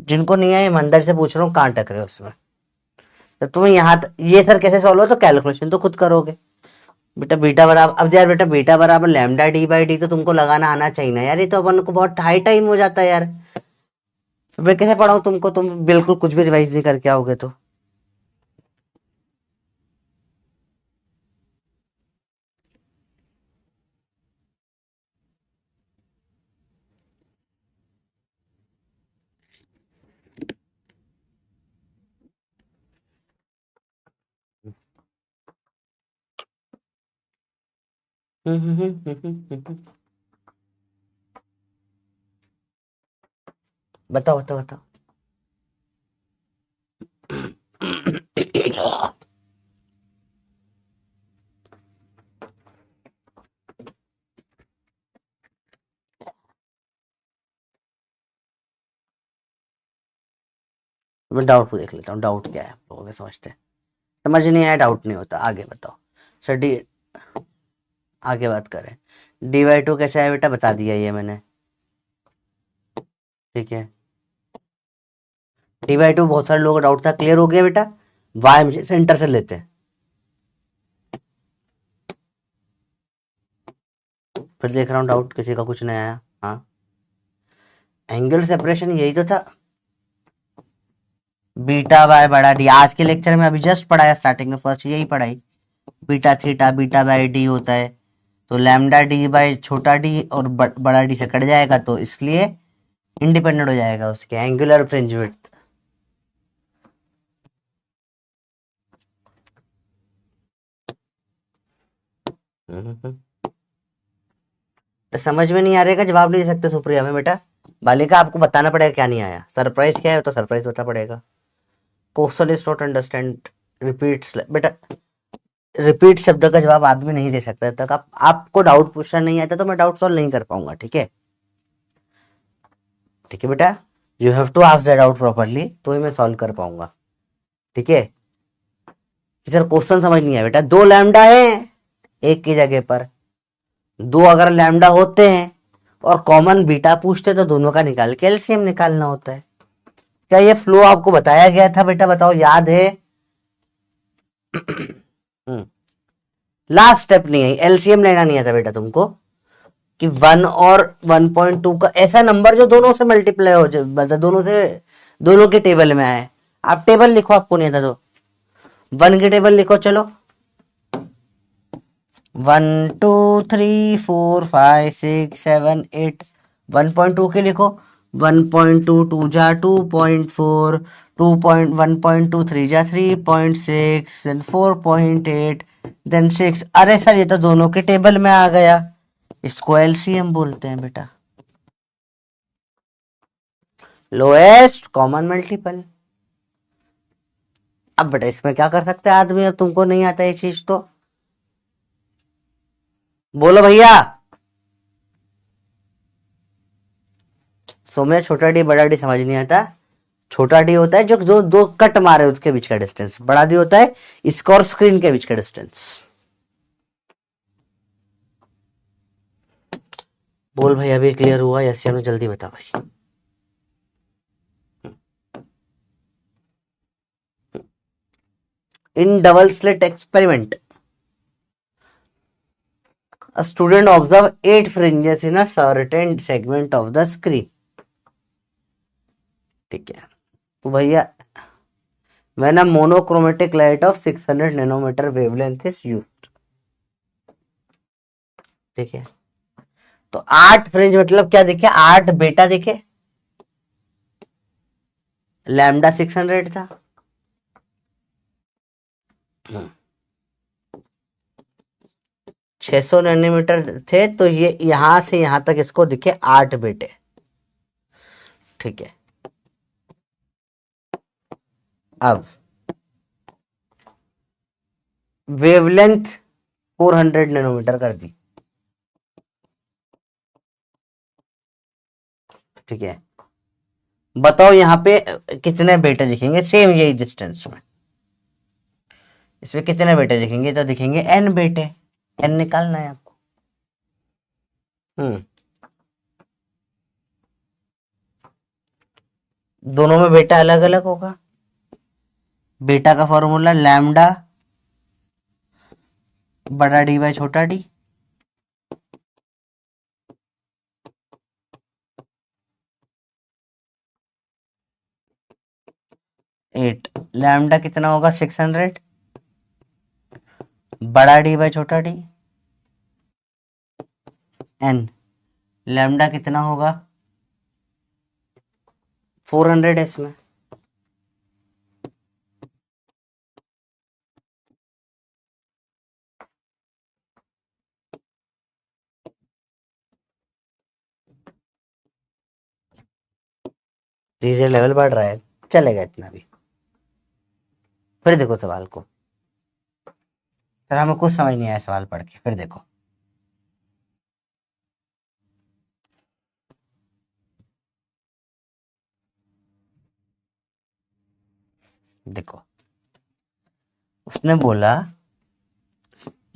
जिनको नहीं आए ईमानदारी से पूछ रहा हूँ, कहाँ टकरे उसमें। तो तुम्हें यहाँ ये सर कैसे सॉल्व हो, तो कैलकुलेशन तो खुद करोगे बेटा। बीटा बराबर, अब यार बेटा बीटा बराबर लैम्डा डी बाई डी तो तुमको लगाना आना चाहिए ना यार, ये तो अपन को बहुत हाई टाइम हो जाता है यार। मैं कैसे पढ़ाऊँ तुमको, तुम बिल्कुल कुछ भी रिवाइज नहीं करके आओगे तो। बताओ बताओ बताओ। मैं डाउट को देख लेता हूँ, डाउट क्या है आप लोगों के, समझते हैं। समझ नहीं आया, डाउट नहीं होता, आगे बताओ। सर डी, आगे बात करें। डी बाई टू कैसे है बेटा, बता दिया ये मैंने। ठीक है, डी बाई टू बहुत सारे लोगों का डाउट था, क्लियर हो गया बेटा। वाई मुझे सेंटर से लेते हैं, फिर देख रहा हूँ डाउट किसी का कुछ नहीं आया। हाँ, एंगल सेपरेशन यही तो था, बीटा बाय बड़ा डी। आज के लेक्चर में अभी जस्ट पढ़ाया, स्टार्टिंग में फर्स्ट यही पढ़ाई, beta theta beta by D होता है, तो लैम्डा डी बाय छोटा डी और बड़ा डी से कट जाएगा, तो इसलिए इंडिपेंडेंट हो जाएगा उसके एंगुलर फ्रिंज विड्थ। तो समझ में नहीं आ रहेगा, जवाब नहीं दे सकते सुप्रिया में बेटा। बालिका आपको बताना पड़ेगा क्या नहीं आया, सरप्राइज क्या है तो सरप्राइज बता पड़ेगा। Question is not understand repeat बेटा, रिपीट शब्द का जवाब आदमी नहीं दे सकता। तक आपको डाउट पूछना नहीं आता तो मैं डाउट सॉल्व नहीं कर पाऊंगा। ठीक है, ठीक है बेटा, you have to ask that doubt properly, तो ही मैं सॉल्व कर पाऊंगा। ठीक है, सर क्वेश्चन समझ नहीं आया बेटा, दो लैम्डा है एक की जगह पर, दो अगर लैम्डा होते हैं और कॉमन बीटा पूछते तो दोनों का निकाल के एलसीएम निकालना होता है। क्या ये फ्लो आपको बताया गया था बेटा, बताओ याद है? लास्ट स्टेप नहीं है, एलसीएम लेना नहीं आता बेटा तुमको, कि 1 और 1.2 का ऐसा नंबर जो दोनों से मल्टीप्लाई हो जाए, मतलब दोनों से, दोनों के टेबल में आए। आप टेबल लिखो, आपको नहीं आता तो 1 की टेबल लिखो, चलो 1 2 3 4 5 6 7 8। 1.2 के लिखो, 1.2 2 जा 2.4, 1.2 3 जा 3.6, देन 4.8, देन 6। अरे सर ये तो दोनों के टेबल में आ गया, इसको एलसीएम बोलते हैं बेटा, लोएस्ट कॉमन मल्टीपल। अब बेटा इसमें क्या कर सकते हैं आदमी, अब तुमको नहीं आता ये चीज तो बोलो भैया। सोमे छोटा डी बड़ा डी समझ नहीं आता। छोटा डी होता है जो जो दो कट मारे उसके बीच का डिस्टेंस, बड़ा डी होता है इसका और स्क्रीन के बीच का डिस्टेंस। बोल भाई, अभी क्लियर हुआ? यस या नो, जल्दी बता भाई। In double slit experiment, a student observe 8 fringes in a certain segment of the screen। ठीक है, तो भैया when a monochromatic light of 600 nanometer wavelength is used। ठीक है, तो 8 फ्रिंज मतलब क्या दिखे, 8 बेटा दिखे, लैम्डा 600 था। 600 नैनोमीटर थे, तो ये यहां से यहां तक इसको दिखे 8 बेटे। ठीक है, अब वेवलेंथ 400 नैनोमीटर कर दी। ठीक है, बताओ यहाँ पे कितने बेटे दिखेंगे सेम यही डिस्टेंस में। इसमें कितने बेटे दिखेंगे, तो दिखेंगे n बेटे। n निकालना है आपको। दोनों में बेटा अलग अलग होगा। बेटा का फॉर्मूला लैम्डा बड़ा डी बाई छोटा डी। एट लैम्डा कितना होगा 600 बड़ा डी बाई छोटा डी। एन लैम्डा कितना होगा 400 है इसमें। धीरे लेवल बढ़ रहा है, चलेगा इतना भी। फिर देखो सवाल को, सर हमें कुछ समझ नहीं आया सवाल पढ़ के, फिर देखो। देखो उसने बोला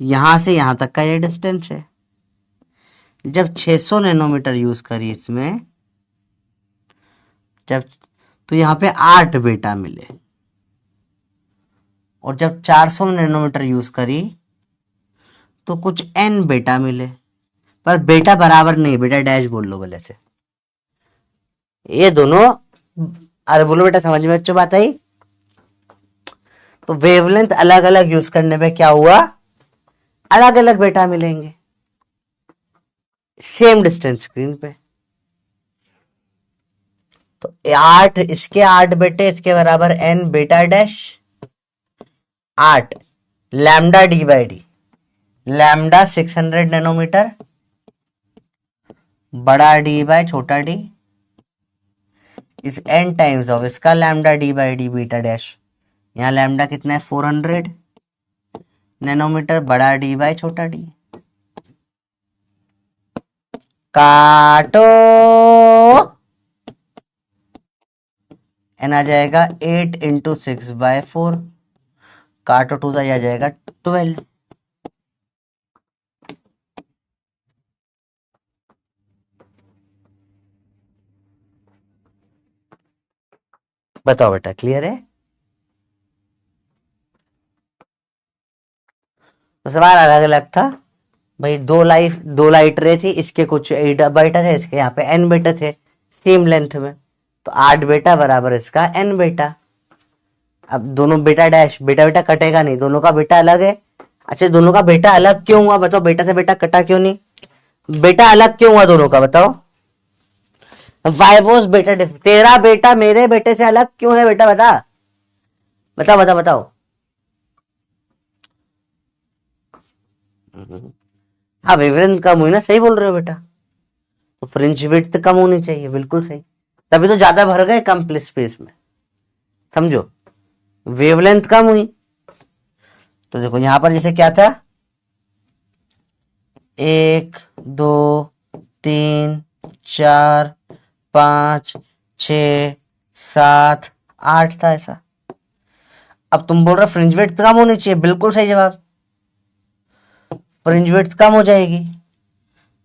यहां से यहां तक का ये डिस्टेंस है। जब 600 नैनोमीटर यूज करी इसमें, जब तो यहां पे 8 बेटा मिले, और जब 400 नैनोमीटर यूज करी तो कुछ n बेटा मिले, पर बेटा बराबर नहीं, बेटा डैश बोल लो भले से। ये दोनों, अरे बोलो बेटा समझ में अच्छी बात आई। तो वेवलेंथ अलग अलग यूज करने पे क्या हुआ, अलग अलग बेटा मिलेंगे सेम डिस्टेंस स्क्रीन पे। तो 8 इसके 8 बेटे, इसके बराबर n बेटा dash 8 lambda D by D. Lambda 600 nanometre बड़ा डी बाय छोटा डी इस n टाइम्स ऑफ इसका lambda D by D beta dash. यहाँ लैम्डा कितना है 400 नैनोमीटर बड़ा डी बाय छोटा डी। काटो, n आ जाएगा 8 इंटू 6/4, काटो 2 आ जाएगा 12। बताओ बेटा क्लियर है। तो सवाल अलग अलग था भाई, दो लाइट रे थी, इसके कुछ 8 बेटा थे, इसके यहाँ पे n बेटा थे सेम लेंथ में, तो 8 बेटा बराबर इसका n बेटा। अब दोनों बेटा डैश, बेटा बेटा कटेगा नहीं, दोनों का बेटा अलग है। अच्छा दोनों का बेटा अलग क्यों हुआ बताओ, बेटा से बेटा कटा क्यों नहीं, बेटा अलग क्यों हुआ दोनों का बताओ। वाई वॉज बेटा डिफरेंट, तेरा बेटा मेरे बेटे से अलग क्यों है बेटा, बता बताओ बताओ बताओ। हाँ वेवलेंथ कम हुई ना, सही बोल रहे हो बेटा। तो फ्रिंज विड्थ कम होनी चाहिए, बिल्कुल सही, तभी तो ज्यादा भर गए कम स्पेस में, समझो वेवलेंथ कम हुई। तो देखो यहां पर जैसे क्या था 1 2 3 4 5 6 7 8 था ऐसा। अब तुम बोल रहे फ्रिंज विड्थ कम होनी चाहिए, बिल्कुल सही जवाब, फ्रिंज विड्थ कम हो जाएगी।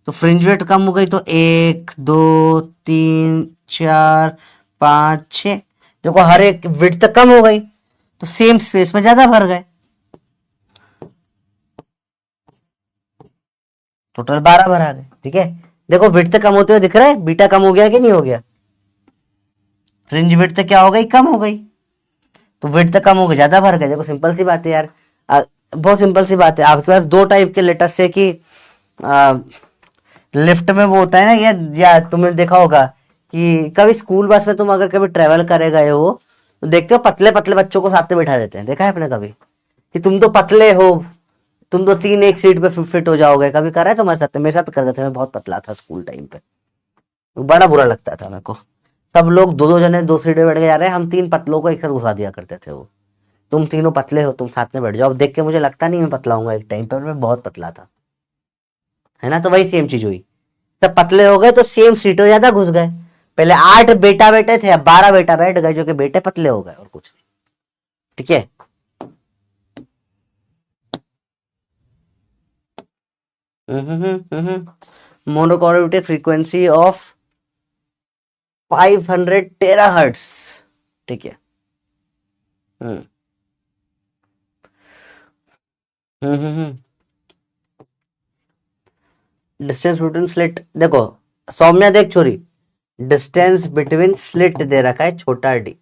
तो फ्रिंज विड्थ कम हो गई तो 1 2 3 4 5 6, देखो हर एक विड्थ कम हो गई, तो सेम स्पेस में ज्यादा भर गए, टोटल 12 भर आ गए। ठीक है, देखो विड्थ कम होते हुए दिख रहा है, बीटा कम हो गया कि नहीं हो गया, फ्रिंज विड्थ क्या हो गई कम हो गई, तो विड्थ कम हो गई ज्यादा भर गए। देखो सिंपल सी बात है यार, बहुत सिंपल सी बात है। आपके पास दो टाइप के लेटर्स है कि लिफ्ट में वो होता है ना यार, या तुमने देखा होगा कि कभी स्कूल बस में तुम अगर कभी ट्रेवल करे गए हो तो देखते हो पतले पतले बच्चों को साथ में बैठा देते हैं, देखा है आपने कभी कि तुम तो पतले हो, तुम तो तीन एक सीट पे फिट हो जाओगे, कभी करा है तुम्हारे साथ? मेरे साथ कर देते, मैं बहुत पतला था स्कूल टाइम पे, बड़ा बुरा लगता था मेरे को। सब लोग दो दो जने दो सीट पे बैठ के जा रहे हैं, हम तीन पतलों को एक साथ घुसा दिया करते थे वो, तुम तीनों पतले हो तुम साथ में बैठ जाओ। अब देख के मुझे लगता नहीं मैं पतला हूँ, एक टाइम पर मैं बहुत पतला था, है ना? तो वही सेम चीज हुई, सब पतले हो गए तो सेम सीटों ज्यादा घुस गए। पहले 8 बेटा बेटे थे, अब 12 बेटा बैठ गए, जो कि बेटे पतले हो गए और कुछ नहीं। ठीक है। मोनोकॉर्डिक फ्रीक्वेंसी ऑफ 500 टेराहर्ट्ज। ठीक है। हम्म डिस्टेंस बिटवीन स्लिट, देखो सौम्या देख छोरी, डिस्टेंस बिटवीन स्लिट दे रखा है छोटा D,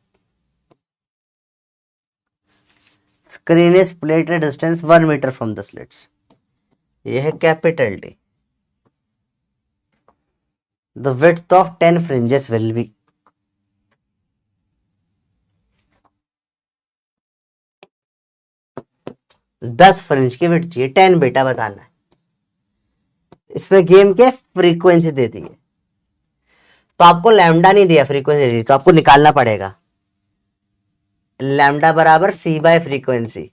screen is plate distance 1 metre from the slits, ये है capital D. The width of 10 fringes will be, 10 fringe की विड्थ चाहिए, 10 बेटा बताना है। इसमें गेम के फ्रीक्वेंसी दे दी है, तो आपको लैम्डा नहीं दिया, फ्रीक्वेंसी दे दी, तो आपको निकालना पड़ेगा लैम्डा बराबर सी बाय फ्रीक्वेंसी।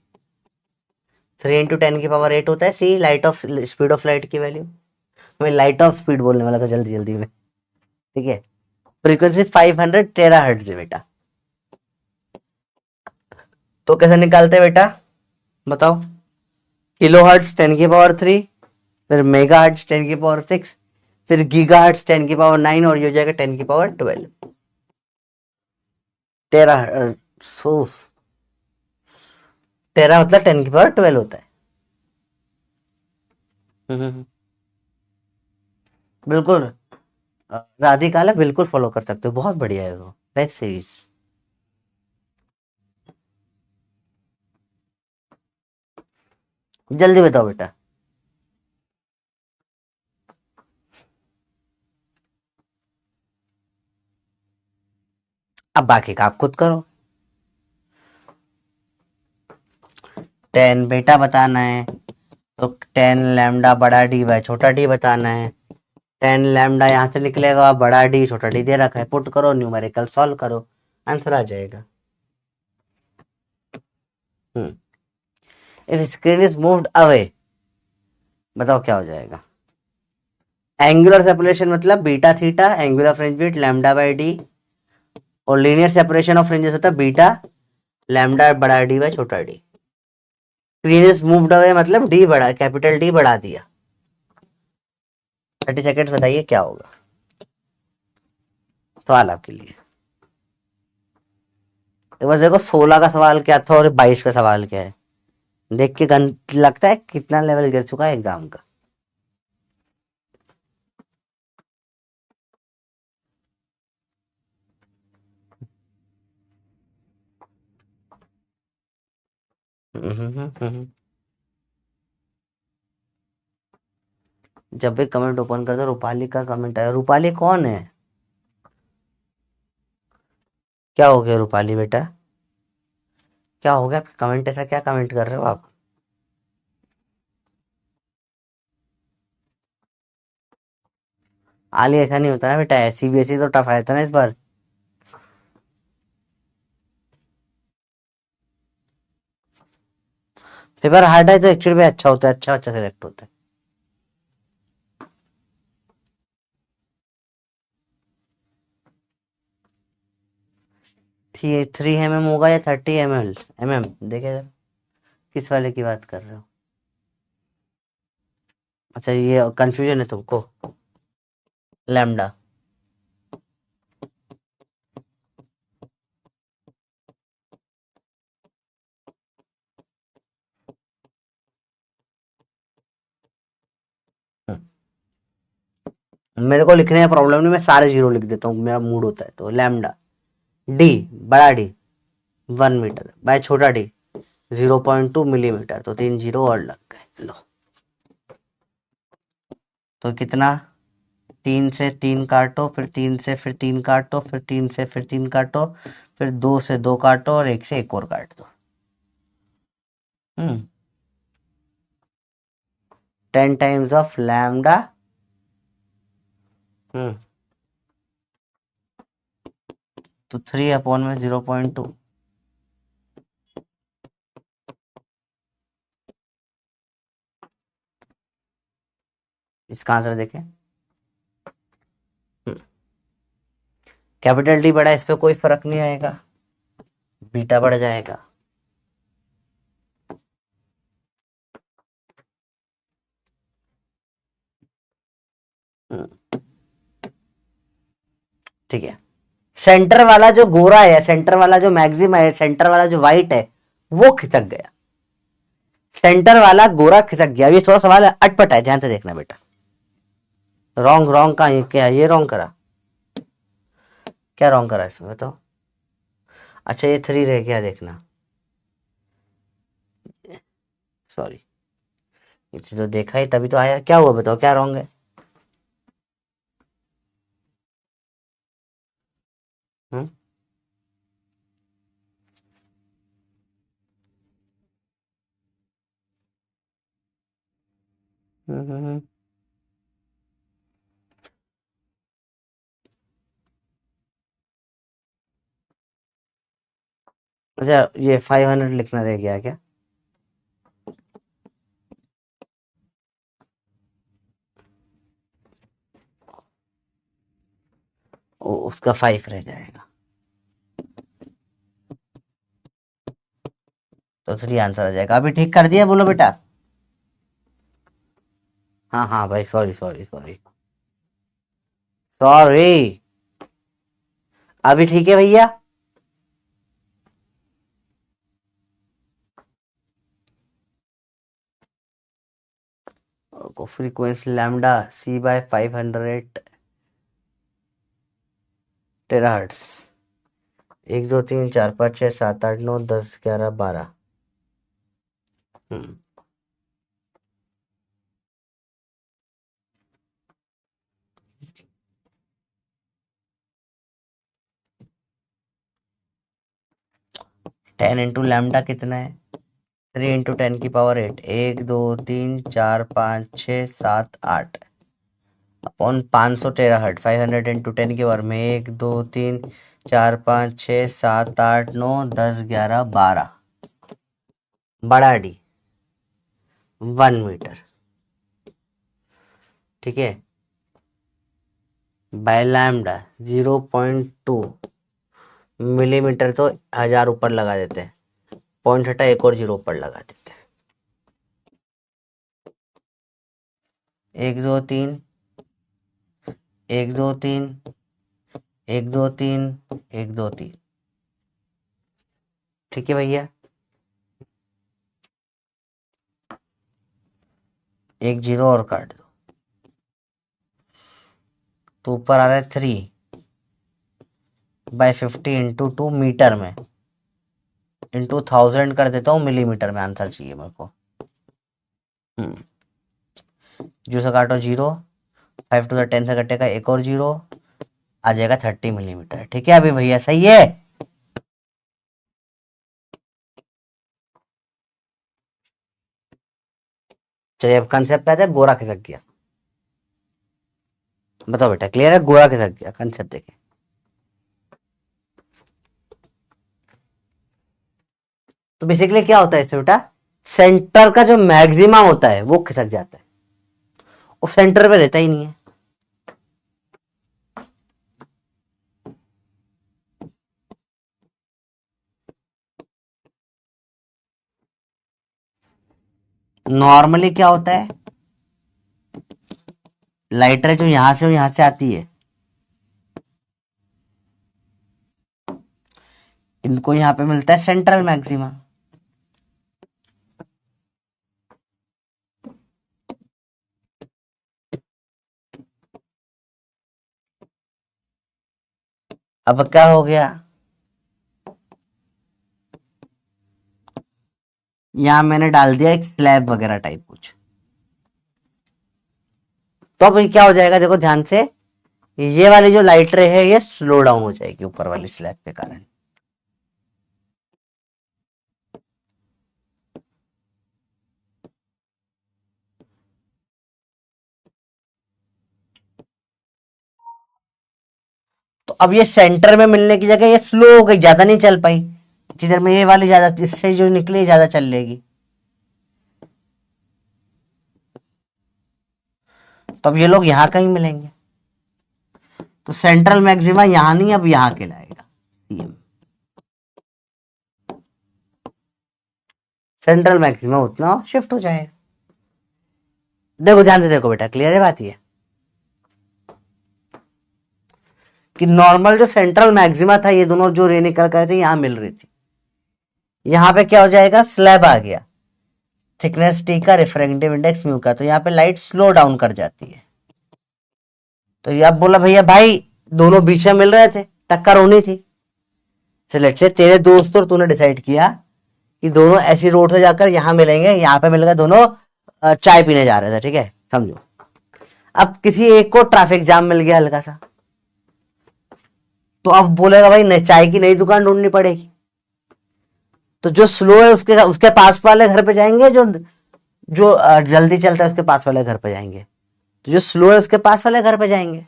3 × 10⁸ होता है C, light of speed of light की वैल्यू, मैं लाइट ऑफ स्पीड बोलने वाला था जल्दी जल्दी में। ठीक है। फ्रीक्वेंसी 500 टेरा हर्ट्ज है बेटा, तो कैसे निकालते हैं बेटा बताओ? किलो हर्ट्ज 10⁻3, फिर मेगा हर्ट्ज 10⁻6, फिर गीगा हर्ट्ज 10⁻9, और ये हो जाएगा 10⁻12। टेरा सो टेरा मतलब 10⁻12 होता है। बिल्कुल। राधिकाला बिल्कुल फॉलो कर सकते हो, बहुत बढ़िया है वो, बेस्ट सीरीज। जल्दी बताओ बेटा। अब बाकी का आप खुद करो। 10 बेटा बताना है, तो 10 लैम्डा बड़ा डी बाय छोटा डी बताना है। 10 लैम्डा यहाँ से निकलेगा, बड़ा डी छोटा डी दे रखा है, पुट करो, न्यूमेरिकल सॉल्व करो, आंसर आ जाएगा। If screen is moved away, बताओ क्या हो जाएगा? एंगुलर सेपरेशन मतलब beta theta, angular fringe width lambda by D, और लीनियर सेपरेशन ऑफ फ्रिंजेस होता है बीटा लैम्डा बड़ा डी बाय छोटा D. Screen is moved away मतलब डी बढ़ा, कैपिटल डी बढ़ा दिया। 30 सेकेंड बताइए क्या होगा? सवाल आपके लिए, एक बार देखो 16 का सवाल क्या था और 22 का सवाल क्या है, देख के लगता है कितना लेवल गिर चुका है एग्जाम का। जब भी कमेंट ओपन करते रूपाली का कमेंट आया, रूपाली कौन है? क्या हो गया रूपाली बेटा, क्या हो गया? कमेंट ऐसा क्या कमेंट कर रहे हो आप? आली ऐसा नहीं होता ना बेटा, सीबीएसई तो टफ आया था ना इस बार। पेपर हार्ड है तो एक्चुअली में अच्छा होता है, अच्छा अच्छा सिलेक्ट होता है। थ्री 3 mm होगा या 30 mm देखे जरा, किस वाले की बात कर रहे हो? अच्छा ये कंफ्यूजन है तुमको, लैम्डा। मेरे को लिखने में प्रॉब्लम नहीं, मैं सारे जीरो लिख देता हूँ, मेरा मूड होता है। तो लैम्डा डी बड़ा डी 1 मीटर बाय छोटा डी 0.2 मिलीमीटर, तो 3 जीरो और लग गए। लो तो कितना तीन से तीन काटो, फिर तीन से फिर तीन काटो, फिर तीन से फिर तीन काटो, फिर दो से दो काटो और एक से एक और काट दो। 10 टाइम्स ऑफ लैम्डा। तो 3/0.2। इसका आंसर देखें। कैपिटल डी बड़ा, इस पे कोई फर्क नहीं आएगा, बीटा बढ़ जाएगा। ठीक है, सेंटर वाला जो गोरा है, सेंटर वाला जो मैक्सिमा है, सेंटर वाला जो व्हाइट है, वो खिसक गया। सेंटर वाला गोरा खिसक गया। अभी थोड़ा सवाल अटपट है, ध्यान से देखना बेटा। रॉन्ग रॉन्ग का ये क्या, ये रॉन्ग करा, क्या रॉन्ग करा इसमें बताओ। अच्छा ये 3 रह गया, देखना, सॉरी, ये तो देखा ही तभी तो आया, क्या हुआ बताओ, क्या रॉन्ग है। हम्म हम्म, अच्छा ये 500 लिखना रह गया क्या। उसका 5 रह जाएगा, तो 3 आंसर आ जाएगा। अभी ठीक कर दिया, बोलो बेटा। हाँ हाँ भाई, सॉरी सॉरी सॉरी सॉरी। अभी ठीक है भैया। को फ्रीक्वेंसी लैम्डा C/500 टेराहर्ट्ज। 1 2 3 4 5 6 7 8 9 10 11 12। हम्म 10 इंटू लैम्डा कितना है, 3 × 10⁸ 1 2 3 4 5 6 7 8 अपॉन 500 टेराहर्ट्ज। 500 × 10 के बारे में 1 2 3 4 5 6 7 8 9 10 11 12। बड़ा डी 1 मीटर, ठीक है, बाय लैम्डा 0.2 मिलीमीटर, तो 1000 ऊपर लगा देते हैं, पॉइंट हटा एक और जीरो ऊपर लगा देते हैं। 1 2 3 1 2 3 1 2 3 1 2 3। ठीक है भैया, एक जीरो और काट दो, तो ऊपर आ रहा है 3/50 इंटू 2 मीटर में, इंटू 1000 कर देता हूँ, मिलीमीटर में आंसर चाहिए मेरे को। जीरो से काटो जीरो, 5 to the 10 से कटेगा एक और जीरो, आ जाएगा 30 मिलीमीटर। ठीक है अभी भैया, सही है। चलिए अब कंसेप्ट पे आते हैं, गोरा खिसक गया। बताओ बेटा, क्लियर है, गोरा खिसक गया, कंसेप्ट देखें। तो बेसिकली क्या होता है इससे बेटा, सेंटर का जो मैक्सिमम होता है वो खिसक जाता है, वो सेंटर पे रहता ही नहीं है। नॉर्मली क्या होता है, लाइटर जो यहां से आती है, इनको यहां पे मिलता है सेंट्रल मैक्सिमा। अब क्या हो गया, यहां मैंने डाल दिया एक स्लैब वगैरह टाइप कुछ, तो अब ये क्या हो जाएगा, देखो ध्यान से, ये वाली जो लाइट रे है ये स्लो डाउन हो जाएगी ऊपर वाली स्लैब के कारण। तो अब ये सेंटर में मिलने की जगह ये स्लो हो गई, ज्यादा नहीं चल पाई, जिधर में ये वाली ज्यादा, इससे जो निकली ज्यादा चल लेगी। तो अब ये लोग यहां कहीं मिलेंगे, तो सेंट्रल मैक्सिमा यहां नहीं, अब यहां कहलाएगा सीएम। सेंट्रल मैक्सिमा उतना शिफ्ट हो जाएगा। देखो ध्यान से देखो बेटा, क्लियर है बात ये कि नॉर्मल जो सेंट्रल मैक्सिमा था, ये दोनों जो रे निकल कर थे यहां मिल रही थी, यहां पे क्या हो जाएगा, स्लैब आ गया, थिकनेस टी का, रिफ्रैक्टिव इंडेक्स म्यू का, तो यहाँ पे लाइट स्लो डाउन कर जाती है। तो ये अब बोला भैया भाई दोनों बीच में मिल रहे थे, टक्कर होनी थी, लेट्स से तेरे दोस्त और तूने डिसाइड किया कि दोनों ऐसी रोड से जाकर यहां मिलेंगे, यहां पे मिल गए, दोनों चाय पीने जा रहे थे, ठीक है, समझो। अब किसी एक को ट्रैफिक जाम मिल गया हल्का सा, तो अब बोलेगा भाई चाय की नई दुकान ढूंढनी पड़ेगी, तो जो स्लो है उसके उसके पास वाले घर पे जाएंगे, जो जो जल्दी चलता है उसके पास वाले घर पे जाएंगे, तो जो स्लो है उसके पास वाले घर पे जाएंगे,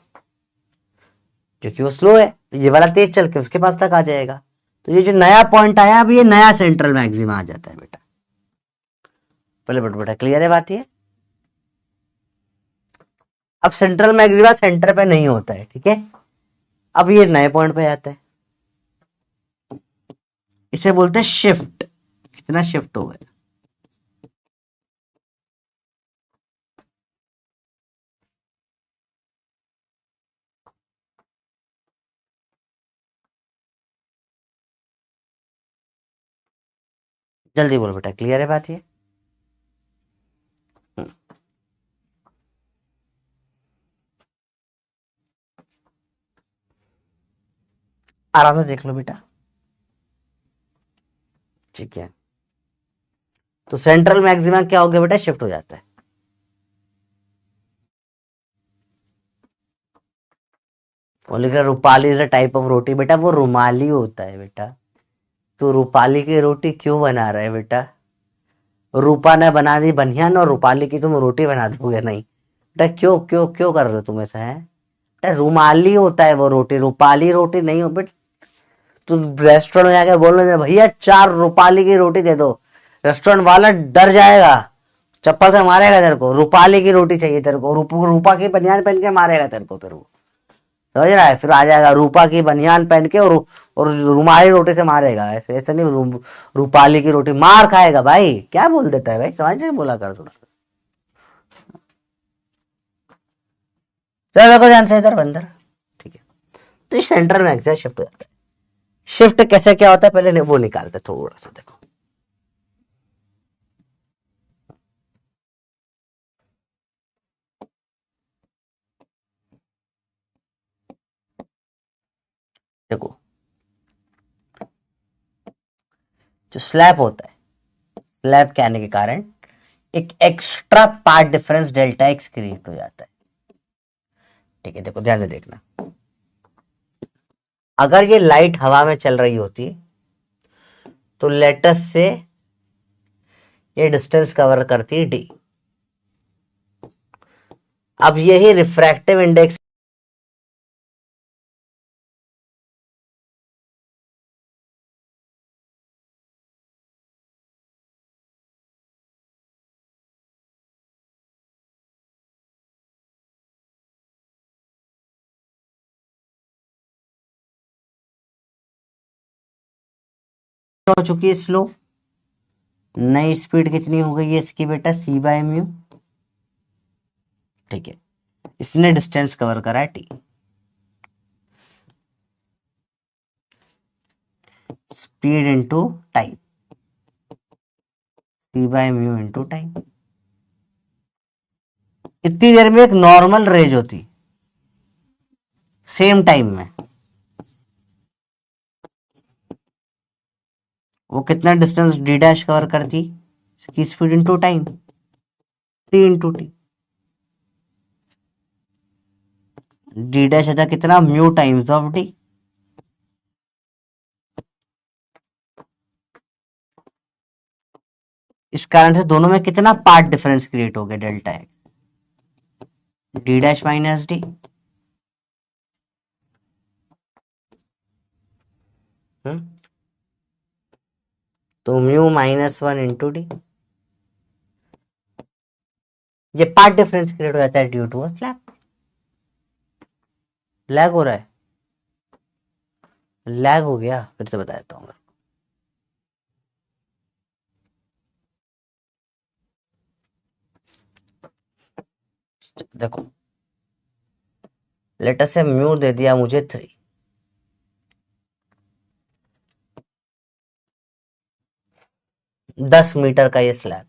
क्योंकि वो स्लो है, तो ये वाला तेज चल के उसके पास तक आ जाएगा। तो ये जो नया पॉइंट आया, अब ये नया सेंट्रल मैक्सिमा आ जाता है बेटा। पहले बेटा क्लियर है बात ये। अब सेंट्रल मैक्सिमा सेंटर पे नहीं होता है, ठीक है, अब ये नए पॉइंट पे आता है, इसे बोलते हैं शिफ्ट। कितना शिफ्ट हो गया, जल्दी बोलो बेटा, क्लियर है बात ये। आराम से देख लो बेटा, ठीक है। तो सेंट्रल मैक्सिमा क्या हो गया बेटा, शिफ्ट हो जाता है। बोलेगा Rupali is a type of roti, बेटा वो रुमाली होता है बेटा, तो रूपाली की रोटी क्यों बना रहा है बेटा, रूपा ने बना दी बनियान और रूपाली की तुम रोटी बना दोगे, नहीं बेटा, क्यों क्यों क्यों कर रहे हो तुम ऐसा, है बेटा, रुमाली होता है वो रोटी, रूपाली रोटी नहीं हो बेटा। तो रेस्टोरेंट में जाकर बोल रहे भैया 4 रूपाली की रोटी दे दो, रेस्टोरेंट वाला डर जाएगा, चप्पल से मारेगा तेरे को, रूपाली की रोटी चाहिए तेरे को, रूपा की बनियान पहन के मारेगा तेरे को, फिर वो समझ रहा है, फिर आ जाएगा रूपा की बनियान पहन के और रुमाली रोटी से मारेगा, ऐसे ऐसे नहीं, रूपाली की रोटी मार खाएगा भाई, क्या बोल देता है भाई, समझ नहीं बोला कर थोड़ा। चलो देखो ध्यान से इधर बंदर, ठीक है। तो इस सेंटर में एग्जैक्ट शिफ्ट हो जाता है। शिफ्ट कैसे क्या होता है पहले वो निकालते थोड़ा सा, देखो देखो, जो स्लैब होता है, स्लैब के आने के कारण एक extra path difference delta x create हो जाता है, ठीक है। देखो ध्यान से देखना, अगर ये लाइट हवा में चल रही होती तो लेटस से ये डिस्टेंस कवर करती है डी। अब यही रिफ्रैक्टिव इंडेक्स हो चुकी है स्लो, नई स्पीड कितनी हो गई है इसकी बेटा, सी बाय म्यू, ठीक है, इसने डिस्टेंस कवर करा है T, speed into time, C by mu into time. इतनी देर में एक नॉर्मल रेज होती, सेम टाइम में वो कितना डिस्टेंस डी डैश कवर करती, इसकी speed into time, 3 into T. D dash होता है कितना, म्यू टाइम्स ऑफ डी। इस कारण से दोनों में कितना पार्ट डिफरेंस क्रिएट हो गया, delta X D dash minus D. तो mu minus one into D, ये पार्ट डिफरेंस क्रिएट हो जाता है ड्यू टू स्लैब। लैग हो रहा है, लैग हो गया, फिर से बता देता हूँ। देखो लेटर से म्यू दे दिया मुझे 3, 10 मीटर का ये स्लैब।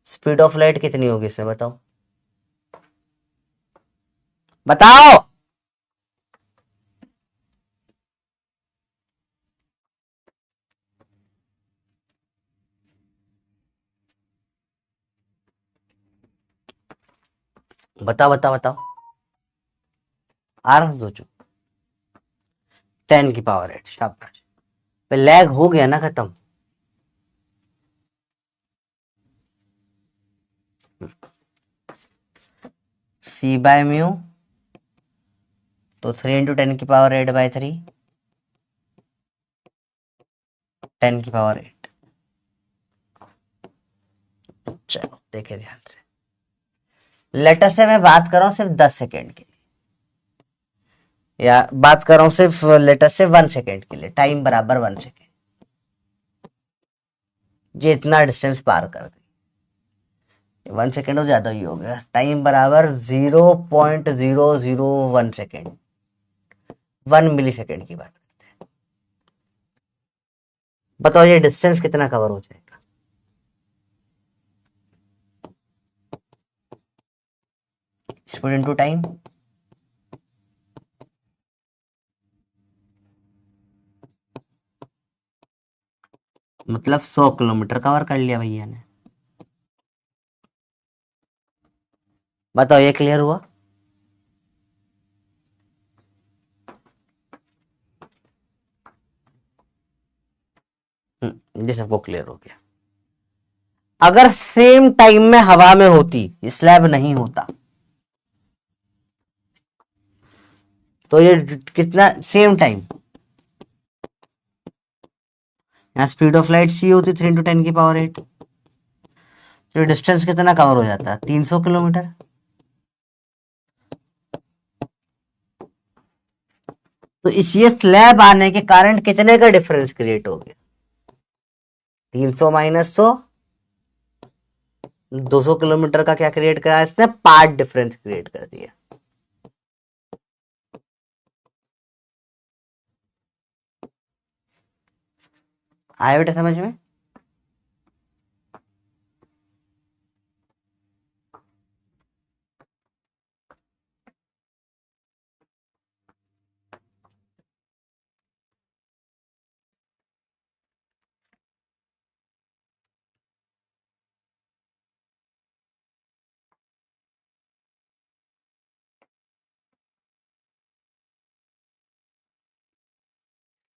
स्पीड ऑफ लाइट कितनी होगी इसमें बताओ, बताओ। बताओ बताओ बताओ, आराम से सोचो। 10 की पावर 8, शाबाश। पे लैग हो गया ना खत्म। सी बाय म्यू, तो 3 इंटू 10 की पावर 8 बाय 3, 10 की पावर 8। चलो देखे ध्यान से, लेटर से मैं बात कर रहा हूं सिर्फ 10 सेकेंड के लिए, या बात कर रहा हूं सिर्फ लेटर से 1 सेकेंड के लिए, टाइम बराबर 1 सेकेंड। ये इतना डिस्टेंस पार कर गई, 1 सेकेंड तो ज्यादा ही हो गया। टाइम बराबर 0.001 सेकेंड, 1 मिली सेकेंड की बात करते हैं। बताओ ये डिस्टेंस कितना कवर हो जाएगा। स्पीड इनटू टाइम, मतलब 100 किलोमीटर कवर कर लिया भैया ने। बताओ ये क्लियर हुआ। ये सबको क्लियर हो गया। अगर सेम टाइम में हवा में होती, स्लैब नहीं होता, तो ये कितना सेम टाइम, यहाँ स्पीड ऑफ लाइट सी होती 3 इंटू 10 की पावर 8, तो डिस्टेंस कितना कवर हो जाता है, 300 किलोमीटर। तो इस ये स्लैब आने के कारण कितने का डिफरेंस क्रिएट हो गया, 300 माइनस 100, 200 किलोमीटर का क्या क्रिएट करा इसने, पार्ट डिफरेंस क्रिएट कर दिया। आया बेटा समझ में।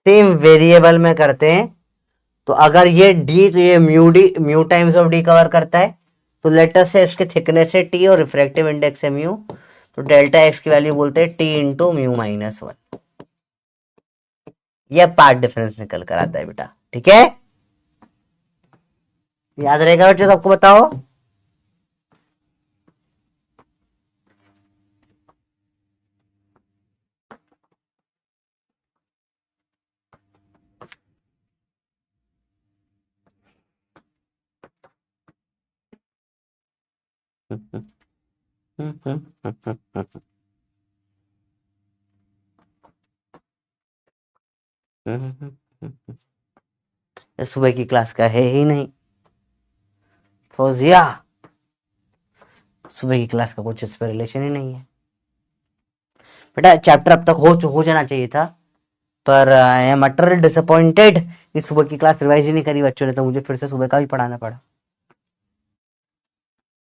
सेम वेरिएबल में करते हैं, तो अगर ये डी, तो ये mu D, mu times of D cover करता है, तो लेटर से इसके थिकनेस है टी और रिफ्रैक्टिव इंडेक्स है म्यू, तो डेल्टा एक्स की वैल्यू बोलते हैं टी इंटू म्यू माइनस 1। यह पार्ट डिफरेंस निकल कर आता है बेटा, ठीक है। याद रहेगा बच्चों सबको, बताओ। सुबह की क्लास का है ही नहीं फौजिया, सुबह की क्लास का कुछ इस पर रिलेशन ही नहीं है बेटा। चैप्टर अब तक हो जाना चाहिए था, पर आई एम अटरली डिसअपॉइंटेड कि सुबह की क्लास रिवाइज ही नहीं करी बच्चों ने, तो मुझे फिर से सुबह का भी पढ़ाना पड़ा।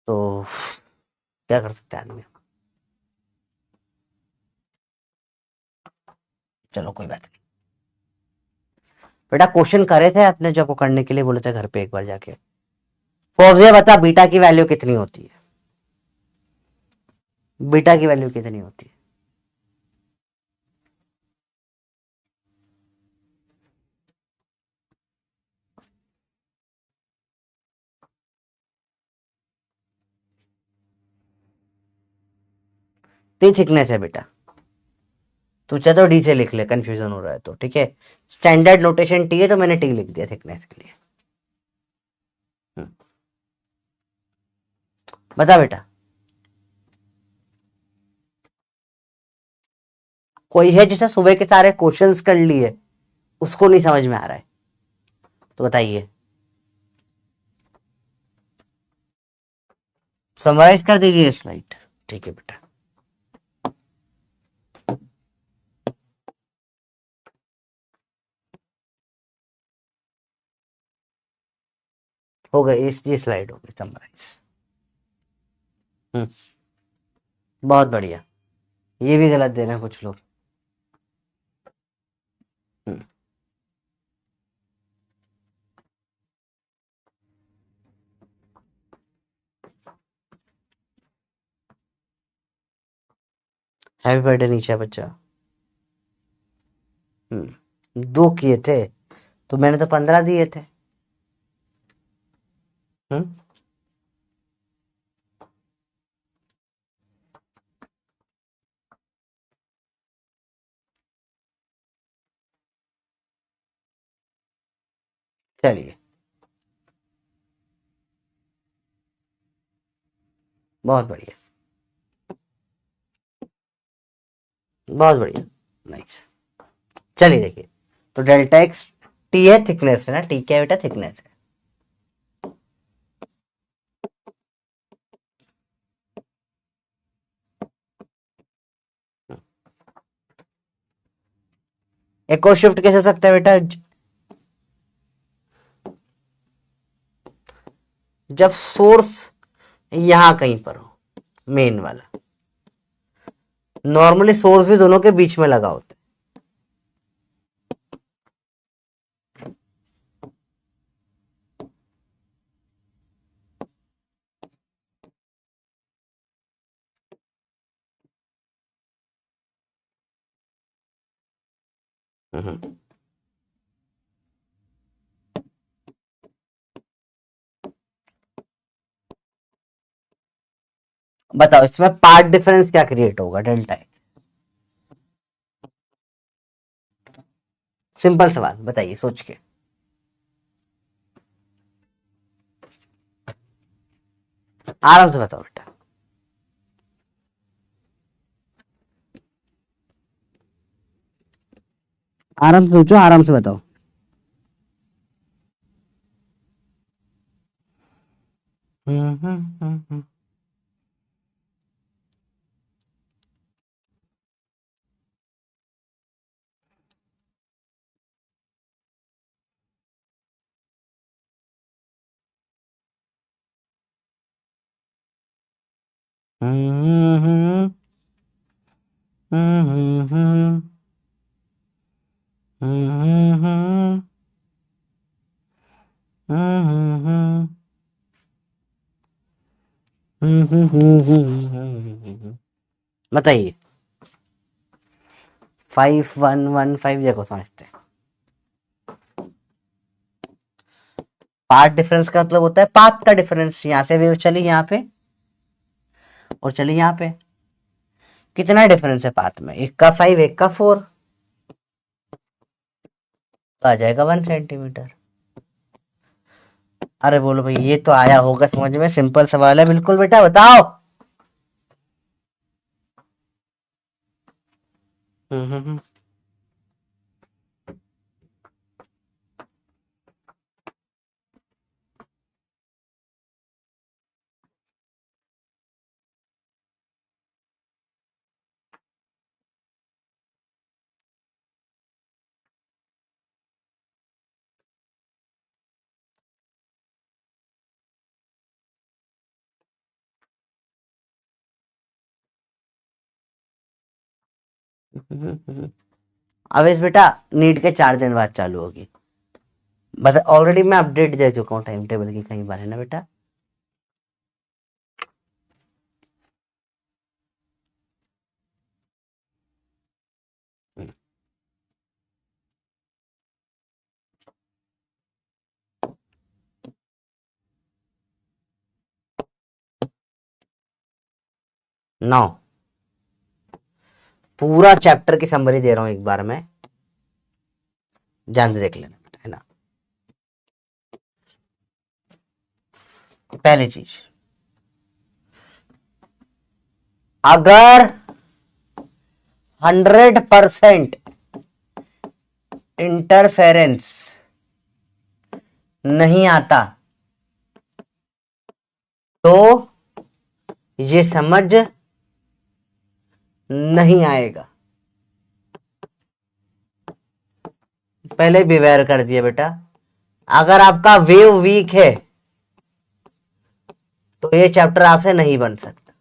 तो क्या कर सकते हैं आदमी। चलो कोई बात नहीं। बेटा क्वेश्चन करे थे अपने जो आपको करने के लिए बोले थे घर पे एक बार जाके। फौजिया बता बीटा की वैल्यू कितनी होती है? बीटा की वैल्यू कितनी होती है? टी थिकनेस है बेटा। तू चाहे तो डी से लिख ले, कंफ्यूजन हो रहा है तो ठीक है। स्टैंडर्ड नोटेशन टी है तो मैंने टी लिख दिया थिकनेस के लिए। हम्म, बता बेटा। कोई है जिसे सुबह के सारे क्वेश्चंस कर लिए, उसको नहीं समझ में आ रहा है, तो बताइए। समराइज कर दीजिए स्लाइड। ठीक है बेटा। हो गए, इस ये स्लाइड हो गई समराइज। हम्म, बहुत बढ़िया। ये भी गलत दे रहे हैं कुछ लोग। हम्म, हैप्पी बर्थडे नीचा बच्चा। दो किए थे तो मैंने तो 15 दिए थे। हम्म, चलिए। बहुत बढ़िया। बहुत बढ़िया। नाइस। चलिए देखिए। तो डेल्टा एक्स टी है, थिकनेस है ना, टी क्या है बेटा? थिकनेस है। एक और शिफ्ट कैसे हो सकता है बेटा? जब सोर्स यहां कहीं पर हो, मेन वाला। नॉर्मली सोर्स भी दोनों के बीच में लगा होता है। बताओ इसमें पार्ट डिफरेंस क्या क्रिएट होगा? Delta x. सिंपल सवाल बताइए सोच के। आराम से बताओ बेटा। आराम से सोचो, आराम से बताओ। बताइए। 5115 देखो समझते हैं। पार्ट डिफरेंस का मतलब होता है पाथ का डिफरेंस। यहां से वेव चली यहाँ पे और चली यहाँ पे। कितना डिफरेंस है पाथ में? एक का 5, एक का 4, तो आ जाएगा 1 सेंटीमीटर। अरे बोलो भाई, ये तो आया होगा समझ में, सिंपल सवाल है बिल्कुल बेटा, बताओ। हम्म। अवेश बेटा नीट के 4 दिन बाद चालू होगी। बस ऑलरेडी मैं अपडेट दे चुका हूँ टाइम टेबल की, कहीं बार है ना बेटा। नौ पूरा चैप्टर की समरी दे रहा हूं एक बार में, ध्यान से देख लेना बेटा, है ना। पहली चीज, अगर 100% इंटरफेरेंस नहीं आता तो ये समझ नहीं आएगा। पहले बिवेयर कर दिया बेटा, अगर आपका वेव वीक है तो ये चैप्टर आपसे नहीं बन सकता।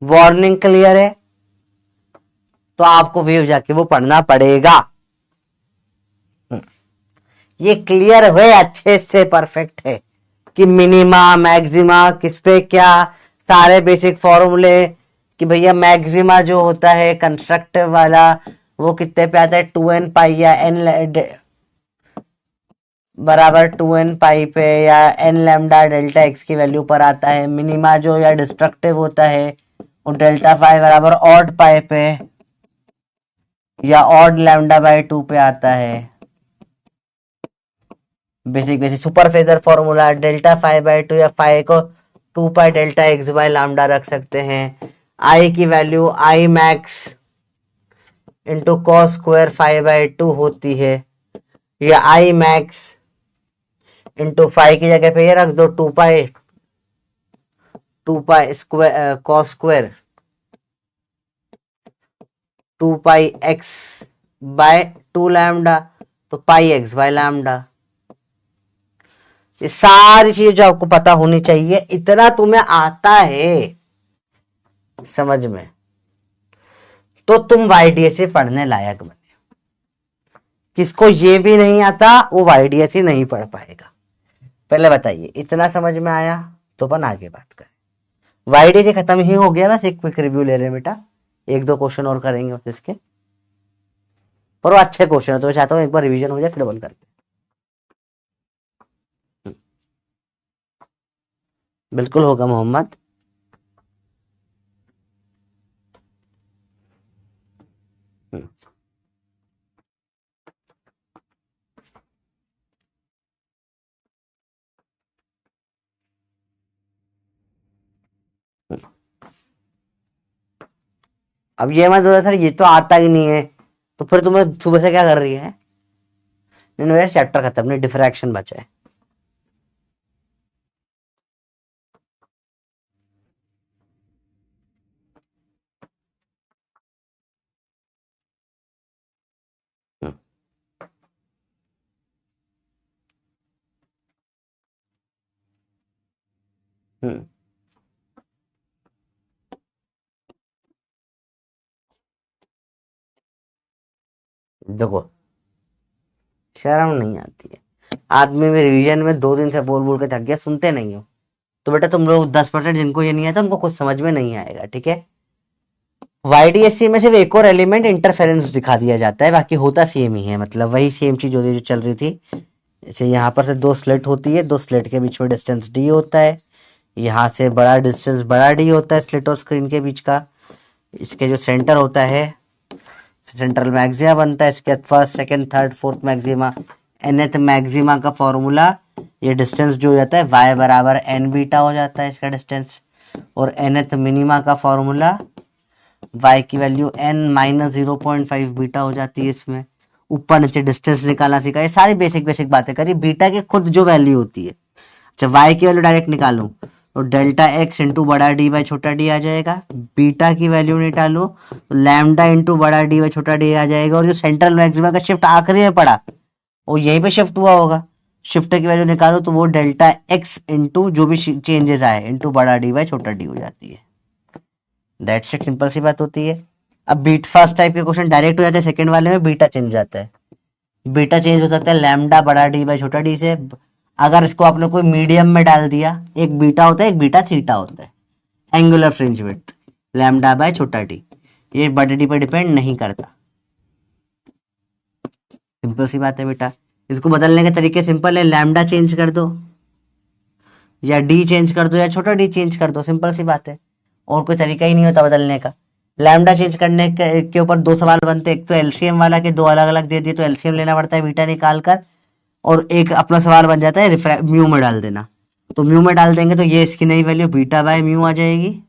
वार्निंग क्लियर है? तो आपको वेव जाके वो पढ़ना पड़ेगा। ये क्लियर है, अच्छे से परफेक्ट है कि मिनिमा मैक्सिमा किस पे क्या, सारे बेसिक फॉर्मूले कि भैया मैक्सिमा जो होता है कंस्ट्रक्टिव वाला वो कितने पे आता है, 2n पाई या n बराबर 2n पाई पे या n लैम्डा डेल्टा x की वैल्यू पर आता है। मिनिमा जो या डिस्ट्रक्टिव होता है वो डेल्टा फाई बराबर ऑड पाई पे या ऑड लैम्डा बाई 2 पे आता है। Basic basic super phasor formula delta phi by 2 या फाई को 2 pi delta X by lambda रख सकते हैं। आई की value I max into cos square phi by 2 होती है, या आई मैक्स इंटू फाई की जगह पे ये रख दो 2 पाई स्क्वायर कॉस स्क्वायर 2 पाई एक्स बाय 2 लैम्डा, तो पाई एक्स बाय लैम्डा। ये सारी चीजें जो आपको पता होनी चाहिए, इतना तुम्हें आता है समझ में तो तुम वाईडीएस पढ़ने लायक बने। किसको ये भी नहीं आता वो वाईडीएस नहीं पढ़ पाएगा। पहले बताइए इतना समझ में आया तो अपन आगे बात करें। वाईडीएस खत्म ही हो गया, बस एक क्विक रिव्यू ले रहे बेटा, 1-2 क्वेश्चन और करेंगे बस इसके, पर वो अच्छे क्वेश्चन है तो मैं चाहता हूँ एक बार रिवीजन हो जाए फिर बंद करते हैं। बिल्कुल होगा मोहम्मद। अब ये मत बोलो सर ये तो आता ही नहीं है, तो फिर तुम्हें सुबह से क्या कर रही है? नहीं मेरा चैप्टर खत्म नहीं, डिफ्रैक्शन बचा है। देखो शर्म नहीं आती है आदमी में, रिवीजन में 2 दिन से बोल बोल के थक गया, सुनते नहीं हो तो बेटा तुम लोग 10% जिनको ये नहीं आता उनको कुछ समझ में नहीं आएगा, ठीक है। वाईडीएससी में सिर्फ एक और एलिमेंट इंटरफेरेंस दिखा दिया जाता है, बाकी होता सेम ही है, मतलब वही सेम चीज होती है जो चल रही थी। जैसे यहाँ पर से 2 स्लिट होती है, 2 स्लिट के बीच में डिस्टेंस डी होता है, यहाँ से बड़ा डिस्टेंस बड़ा डी होता है स्लिट और स्क्रीन के बीच का। इसके जो सेंटर होता है सेंट्रल मैक्सिमा बनता है, इसके first second third fourth maxima. nth maxima का फॉर्मूला ये डिस्टेंस जो हो जाता है y बराबर एन बीटा हो जाता है इसका डिस्टेंस, और nth मिनिमा का फॉर्मूला y की वैल्यू n माइनस 0.5 बीटा हो जाती है इसमें। ऊपर नीचे डिस्टेंस निकालना सीखा, ये सारी बेसिक बेसिक बातें करी। बीटा की खुद जो वैल्यू होती है, अच्छा y की वैल्यू डायरेक्ट निकालूं तो डेल्टा एक्स इंटू बड़ा डी बाई छोटा डी आ जाएगा। बीटा की वैल्यू निकालो तो लैम्डा इंटू बड़ा डी बाई छोटा डी आ जाएगा। और जो सेंट्रल मैक्सिमा का शिफ्ट आखिरी में पड़ा वो यहीं पे शिफ्ट हुआ होगा, शिफ्ट की वैल्यू निकालो तो वो डेल्टा एक्स इंटू जो भी चेंजेस आए इंटू बड़ा डी बाई छोटा डी हो जाती है। दैट्स इट, सिंपल सी बात होती है। अब बीट फर्स्ट टाइप के क्वेश्चन डायरेक्ट हो जाते हैं, सेकंड वाले में बीटा चेंज हो जाता है। बीटा चेंज हो सकता है लैम्डा बड़ा डी बाई छोटा डी से। अगर इसको आपने कोई मीडियम में डाल दिया, एक बीटा होता है, एक बीटा थीटा होता है, angular fringe width lambda by छोटा डी, ये बड़े डी पर डिपेंड नहीं करता। सिंपल सी बात है बेटा। इसको बदलने के तरीके सिंपल है, लैम्डा चेंज कर दो या डी चेंज कर दो या छोटा डी चेंज कर दो, सिंपल सी बात है। और कोई तरीका ही नहीं होता बदलने का। लैम्डा चेंज करने के ऊपर दो सवाल बनते हैं, एक तो एलसीएम वाला के दो अलग अलग दे दिए तो एलसीएम लेना पड़ता है बीटा निकाल कर, और एक अपना सवाल बन जाता है म्यू में डाल देना। तो म्यू में डाल देंगे तो ये इसकी नई वैल्यू बीटा बाय म्यू आ जाएगी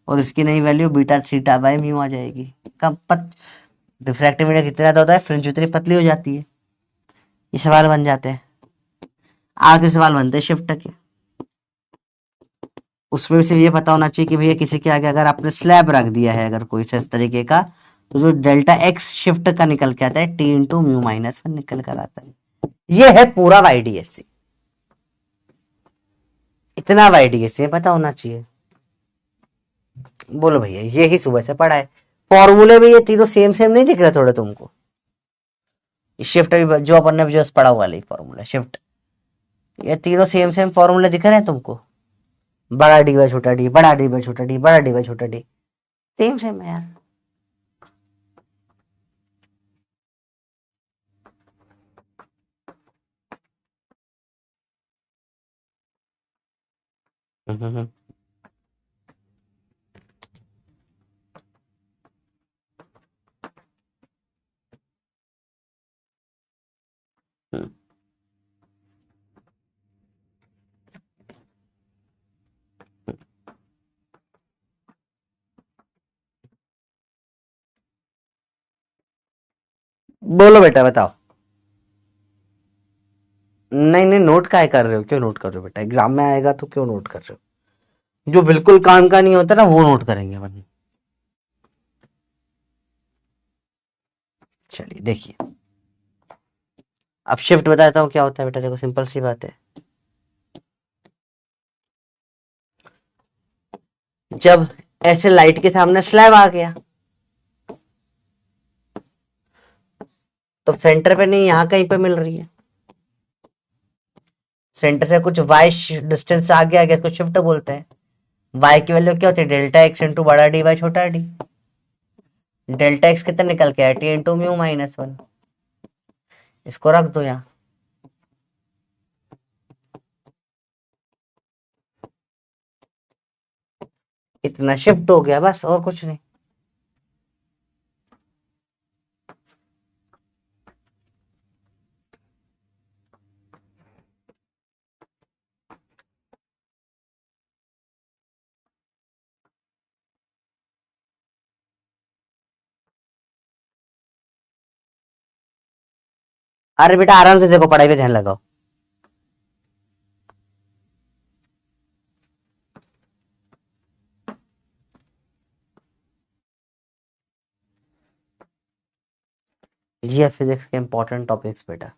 और इसकी नई value beta theta by mu आ जाएगी। कब रिफ्रैक्टिव इंडेक्स कितना ज्यादा होता है, फ्रिंज उतनी पतली हो जाती है। ये सवाल बन जाते हैं। आखिरी सवाल बनते हैं शिफ्ट के। उसमें सिर्फ ये पता होना चाहिए कि भैया किसी के आगे अगर आपने स्लैब रख दिया है अगर कोई से इस तरीके का, तो जो डेल्टा एक्स शिफ्ट का निकल के आता है T into mu minus one निकल कर आता है। ये है पूरा वाईडीएससी। इतना वाईडीएससी पता होना चाहिए। बोलो भैया, ये ही सुबह से पढ़ा है। फॉर्मूले में ये तीनों सेम सेम नहीं दिख रहे थोड़े तुमको? शिफ्ट भी जो अपन ने जो पढ़ा हुआ वाली फॉर्मूला शिफ्ट, ये तीनों सेम सेम फॉर्मूले दिख रहे हैं तुमको? बड़ा डी बाई छोटा डी, बड़ा डी बाई छोटा डी, बड़ा डी बाई छोटा डी, सेम सेम है यार। हम्म। बोलो बेटा बताओ। नहीं नहीं, नोट काय कर रहे हो? क्यों नोट कर रहे हो बेटा? एग्जाम में आएगा तो क्यों नोट कर रहे हो? जो बिल्कुल काम का नहीं होता ना वो नोट करेंगे अपन। चलिए देखिए, अब शिफ्ट बताता हूँ क्या होता है बेटा। देखो सिंपल सी बात है, जब ऐसे लाइट के सामने स्लैब आ गया तो सेंटर पे नहीं, यहां कहीं पे मिल रही है। सेंटर से कुछ वाई डिस्टेंस आगे आ गया, इसको शिफ्ट बोलते हैं। वाई की वैल्यू क्या होती है, डेल्टा एक्स इंटू बड़ा डी बाई छोटा डी। डेल्टा एक्स कितना निकल के आया, T into mu minus one. इसको रख दो यहाँ। इतना शिफ्ट हो गया बस, और कुछ नहीं। अरे बेटा आराम से देखो, पढ़ाई पे ध्यान लगाओ। ये फिजिक्स के इंपॉर्टेंट टॉपिक्स बेटा।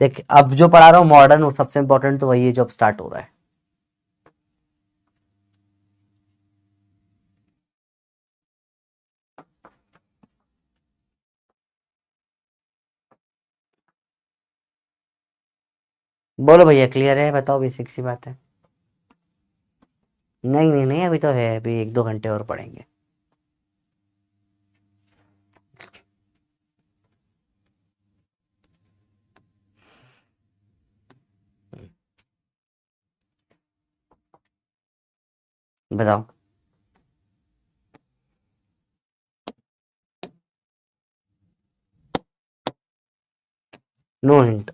देख अब जो पढ़ा रहा हूँ मॉडर्न, वो सबसे इंपॉर्टेंट तो वही है जो अब स्टार्ट हो रहा है। बोलो भैया क्लियर है? बताओ, बेसिक सी बात है। नहीं नहीं नहीं, अभी तो है, अभी एक दो घंटे और पढ़ेंगे। बताओ। No hint.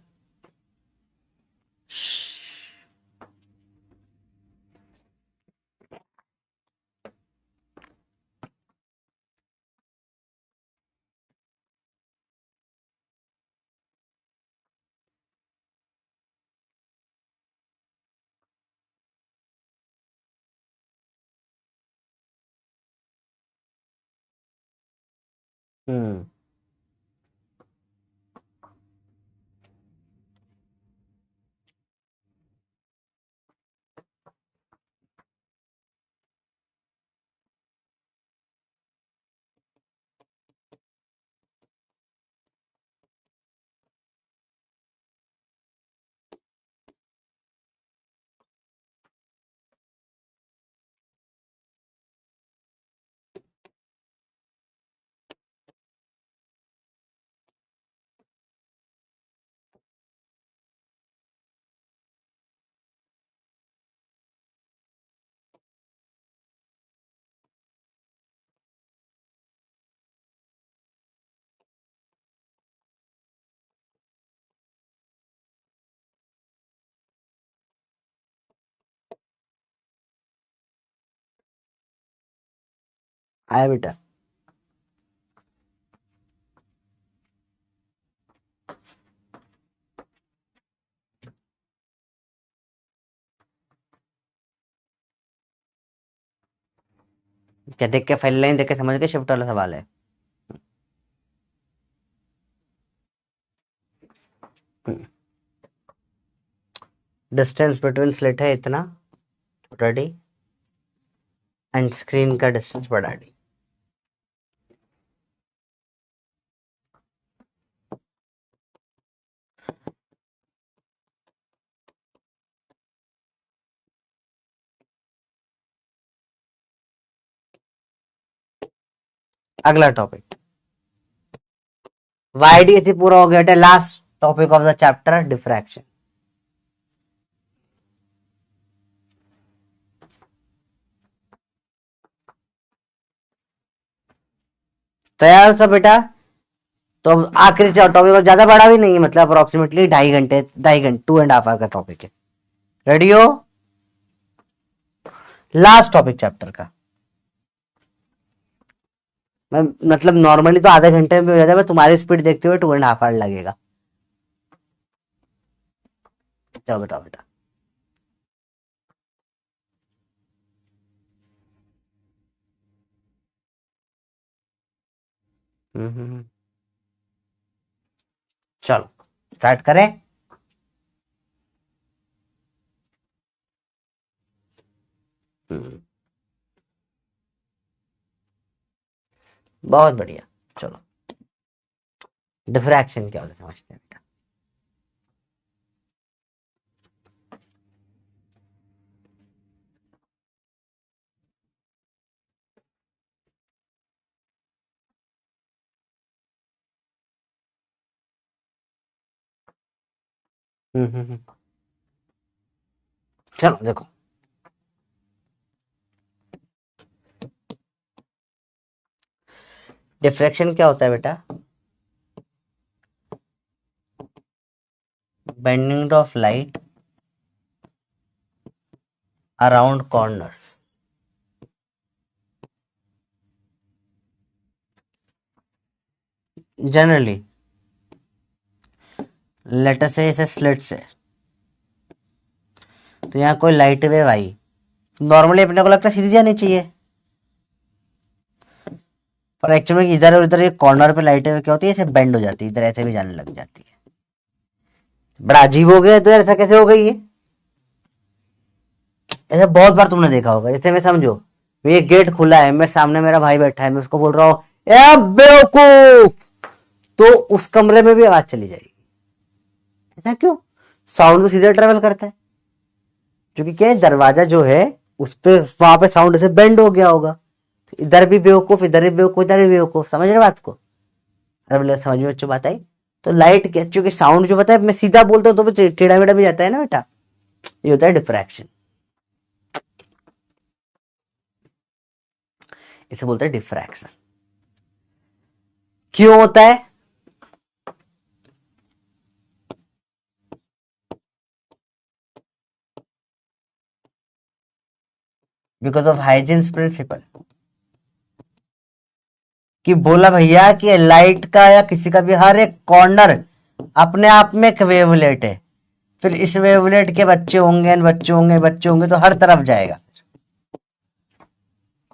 हम्म। आया बेटा? क्या देख के फाइल लाइन देख के समझ गए शिफ्ट वाला सवाल है? डिस्टेंस बिटवीन स्लिट है इतना, रेडी, एंड स्क्रीन का डिस्टेंस बड़ा डी। अगला टॉपिक वाईडी ऐसे पूरा हो गया। Last topic of the chapter diffraction. तैयार सब बेटा? तो अब आखिरी टॉपिक ज्यादा बड़ा भी नहीं है, मतलब अप्रोक्सीमेटली 2.5 घंटे, 2.5 घंटे, 2.5 आवर का टॉपिक है। रेडी हो? लास्ट टॉपिक चैप्टर का। मैं मतलब नॉर्मली तो आधे घंटे में हो जाता है, मैं तुम्हारी स्पीड देखते हुए 2.5 आवर लगेगा। चलो बताओ बेटा। चलो स्टार्ट करें। बहुत बढ़िया। चलो डिफ्रैक्शन क्या होता है समझते हैं बेटा। चलो देखो, डिफ्रैक्शन क्या होता है बेटा? Bending of light around corners. Generally later से इसे स्लिट से, तो यहाँ कोई लाइट वेव आई, नॉर्मली अपने को लगता है सीधी जानी चाहिए, पर एक्चुअली में इधर और इधर एक कॉर्नर पे लाइट वेव क्या होती है, ऐसे बेंड हो जाती है, इधर ऐसे भी जाने लग जाती है। बड़ा अजीब हो गया तो यार, ऐसा कैसे हो गई है? ऐसा बहुत बार तुमने देखा होगा। जैसे मैं समझो, ये गेट खुला है, मैं सामने मेरा भाई बैठा है, मैं उसको बोल रहा हूँ ए बेवकूफ, तो उस कमरे में भी आवाज चली जाएगी। ऐसा क्यों? साउंड तो सीधे ट्रेवल करता है, क्योंकि क्या है, दरवाजा जो है उस पे वहां पे साउंड ऐसे बेंड हो गया होगा। इधर भी बेवकूफ, इधर भी बेवकूफ, इधर भी बेवकूफ। समझ रहे बात को? अरे बोले समझ में बच्चों बात आई? तो लाइट क्या, क्योंकि साउंड जो पता है, मैं सीधा बोलता हूँ तो टेढ़ा मेढ़ा भी जाता है ना बेटा। ये होता है डिफ्रैक्शन, इसे बोलते हैं डिफ्रैक्शन। क्यों होता है? Because of Huygens principle. कि बोला भैया कि लाइट का या किसी का भी हर एक कॉर्नर अपने आप में एक वेवलेट है, फिर इस वेवलेट के बच्चे होंगे, बच्चे होंगे, बच्चे होंगे, तो हर तरफ जाएगा।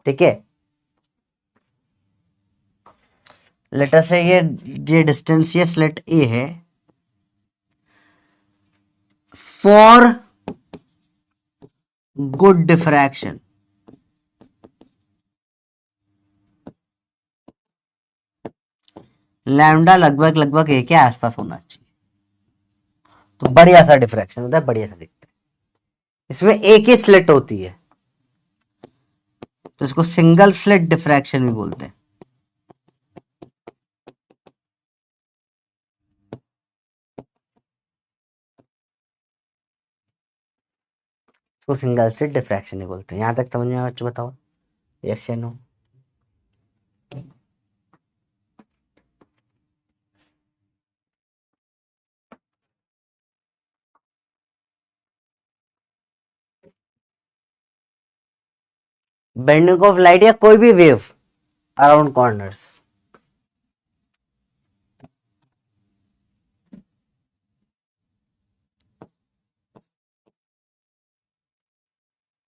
ठीक है, लेटर से ये डिस्टेंस, ये स्लिट ए है। फॉर गुड डिफ्रैक्शन, लैम्डा लगभग लगभग ए के आसपास होना चाहिए, तो बढ़िया सा डिफ्रैक्शन होता है, बढ़िया सा दिखता है। इसमें एक ही स्लिट होती है, तो इसको सिंगल स्लिट डिफ्रैक्शन भी बोलते हैं। इसको सिंगल स्लिट डिफ्रैक्शन ही बोलते हैं। यहां तक समझ में आया बच्चों? बताओ यस या नो। बेंडिंग ऑफ लाइट या कोई भी वेव अराउंड कॉर्नर्स।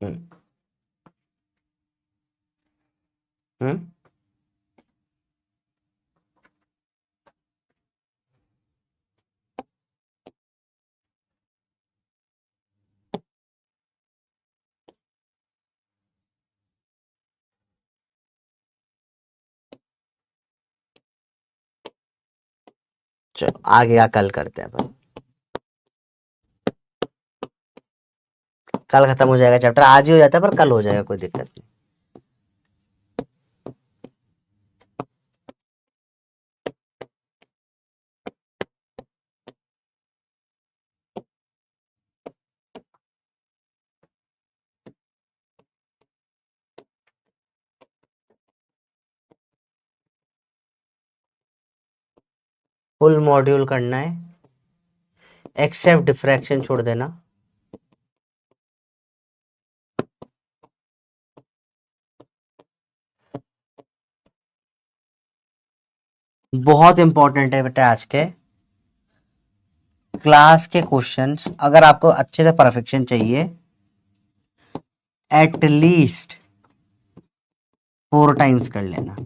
हम्म। हम्म। चलो आगे का कल करते हैं अपन। कल खत्म हो जाएगा चैप्टर, आज ही हो जाता है पर कल हो जाएगा, कोई दिक्कत नहीं। फुल मॉड्यूल करना है, एक्सेप्ट डिफ्रैक्शन छोड़ देना। बहुत इंपॉर्टेंट है बेटा आज के क्लास के क्वेश्चंस, अगर आपको अच्छे से परफेक्शन चाहिए एट लीस्ट 4 टाइम्स कर लेना,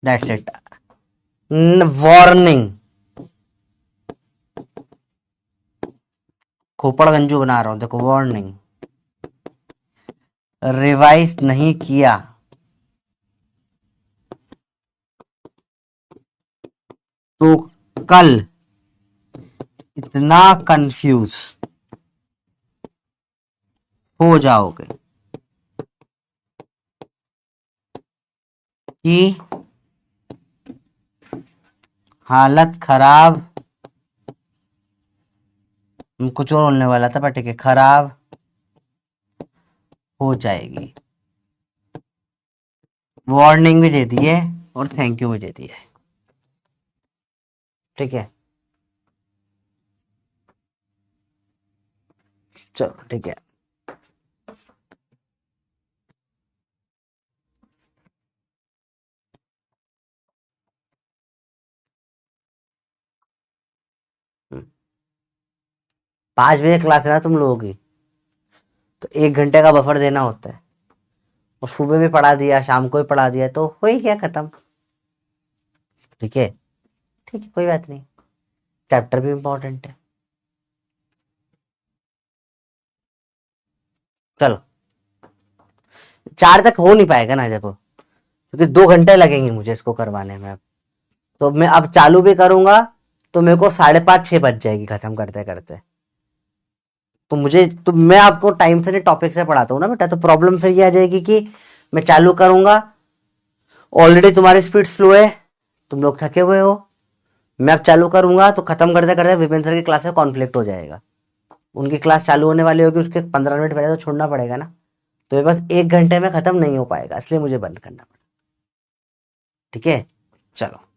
दैट्स इट। वार्निंग, खोपड़ गंजू बना रहा हूं देखो, वार्निंग, रिवाइज नहीं किया तो कल इतना कंफ्यूज हो जाओगे कि हालत खराब, कुछ और बोलने वाला था पर ठीक है, खराब हो जाएगी। वार्निंग भी दे दी है और थैंक यू भी दे दिया है, ठीक है। चलो ठीक है। हम्म। 5 बजे क्लास है ना तुम लोगों की, तो 1 घंटे का बफर देना होता है, और सुबह भी पढ़ा दिया शाम को भी पढ़ा दिया तो हो ही गया खत्म, ठीक है। ठीक है कोई बात नहीं, चैप्टर भी इंपॉर्टेंट है। चलो 4 तक हो नहीं पाएगा ना देखो, क्योंकि 2 घंटे लगेंगे मुझे इसको करवाने में। अब तो मैं अब चालू भी करूंगा तो मेरे को 5:30 6 बज जाएगी खत्म करते करते। तो मुझे तो मैं आपको टाइम से नहीं टॉपिक से पढ़ाता हूँ ना बेटा, तो प्रॉब्लम फिर ये आ जाएगी कि मैं चालू करूंगा, ऑलरेडी तुम्हारी स्पीड स्लो है, तुम लोग थके हुए हो, मैं अब चालू करूंगा तो खत्म करते करते विपिन सर की क्लास में कॉन्फ्लिक्ट हो जाएगा, उनकी क्लास चालू होने वाली होगी, उसके 15 मिनट पहले तो छोड़ना पड़ेगा ना, तो ये बस 1 घंटे में खत्म नहीं हो पाएगा, इसलिए मुझे बंद करना पड़ेगा, ठीक है। चलो।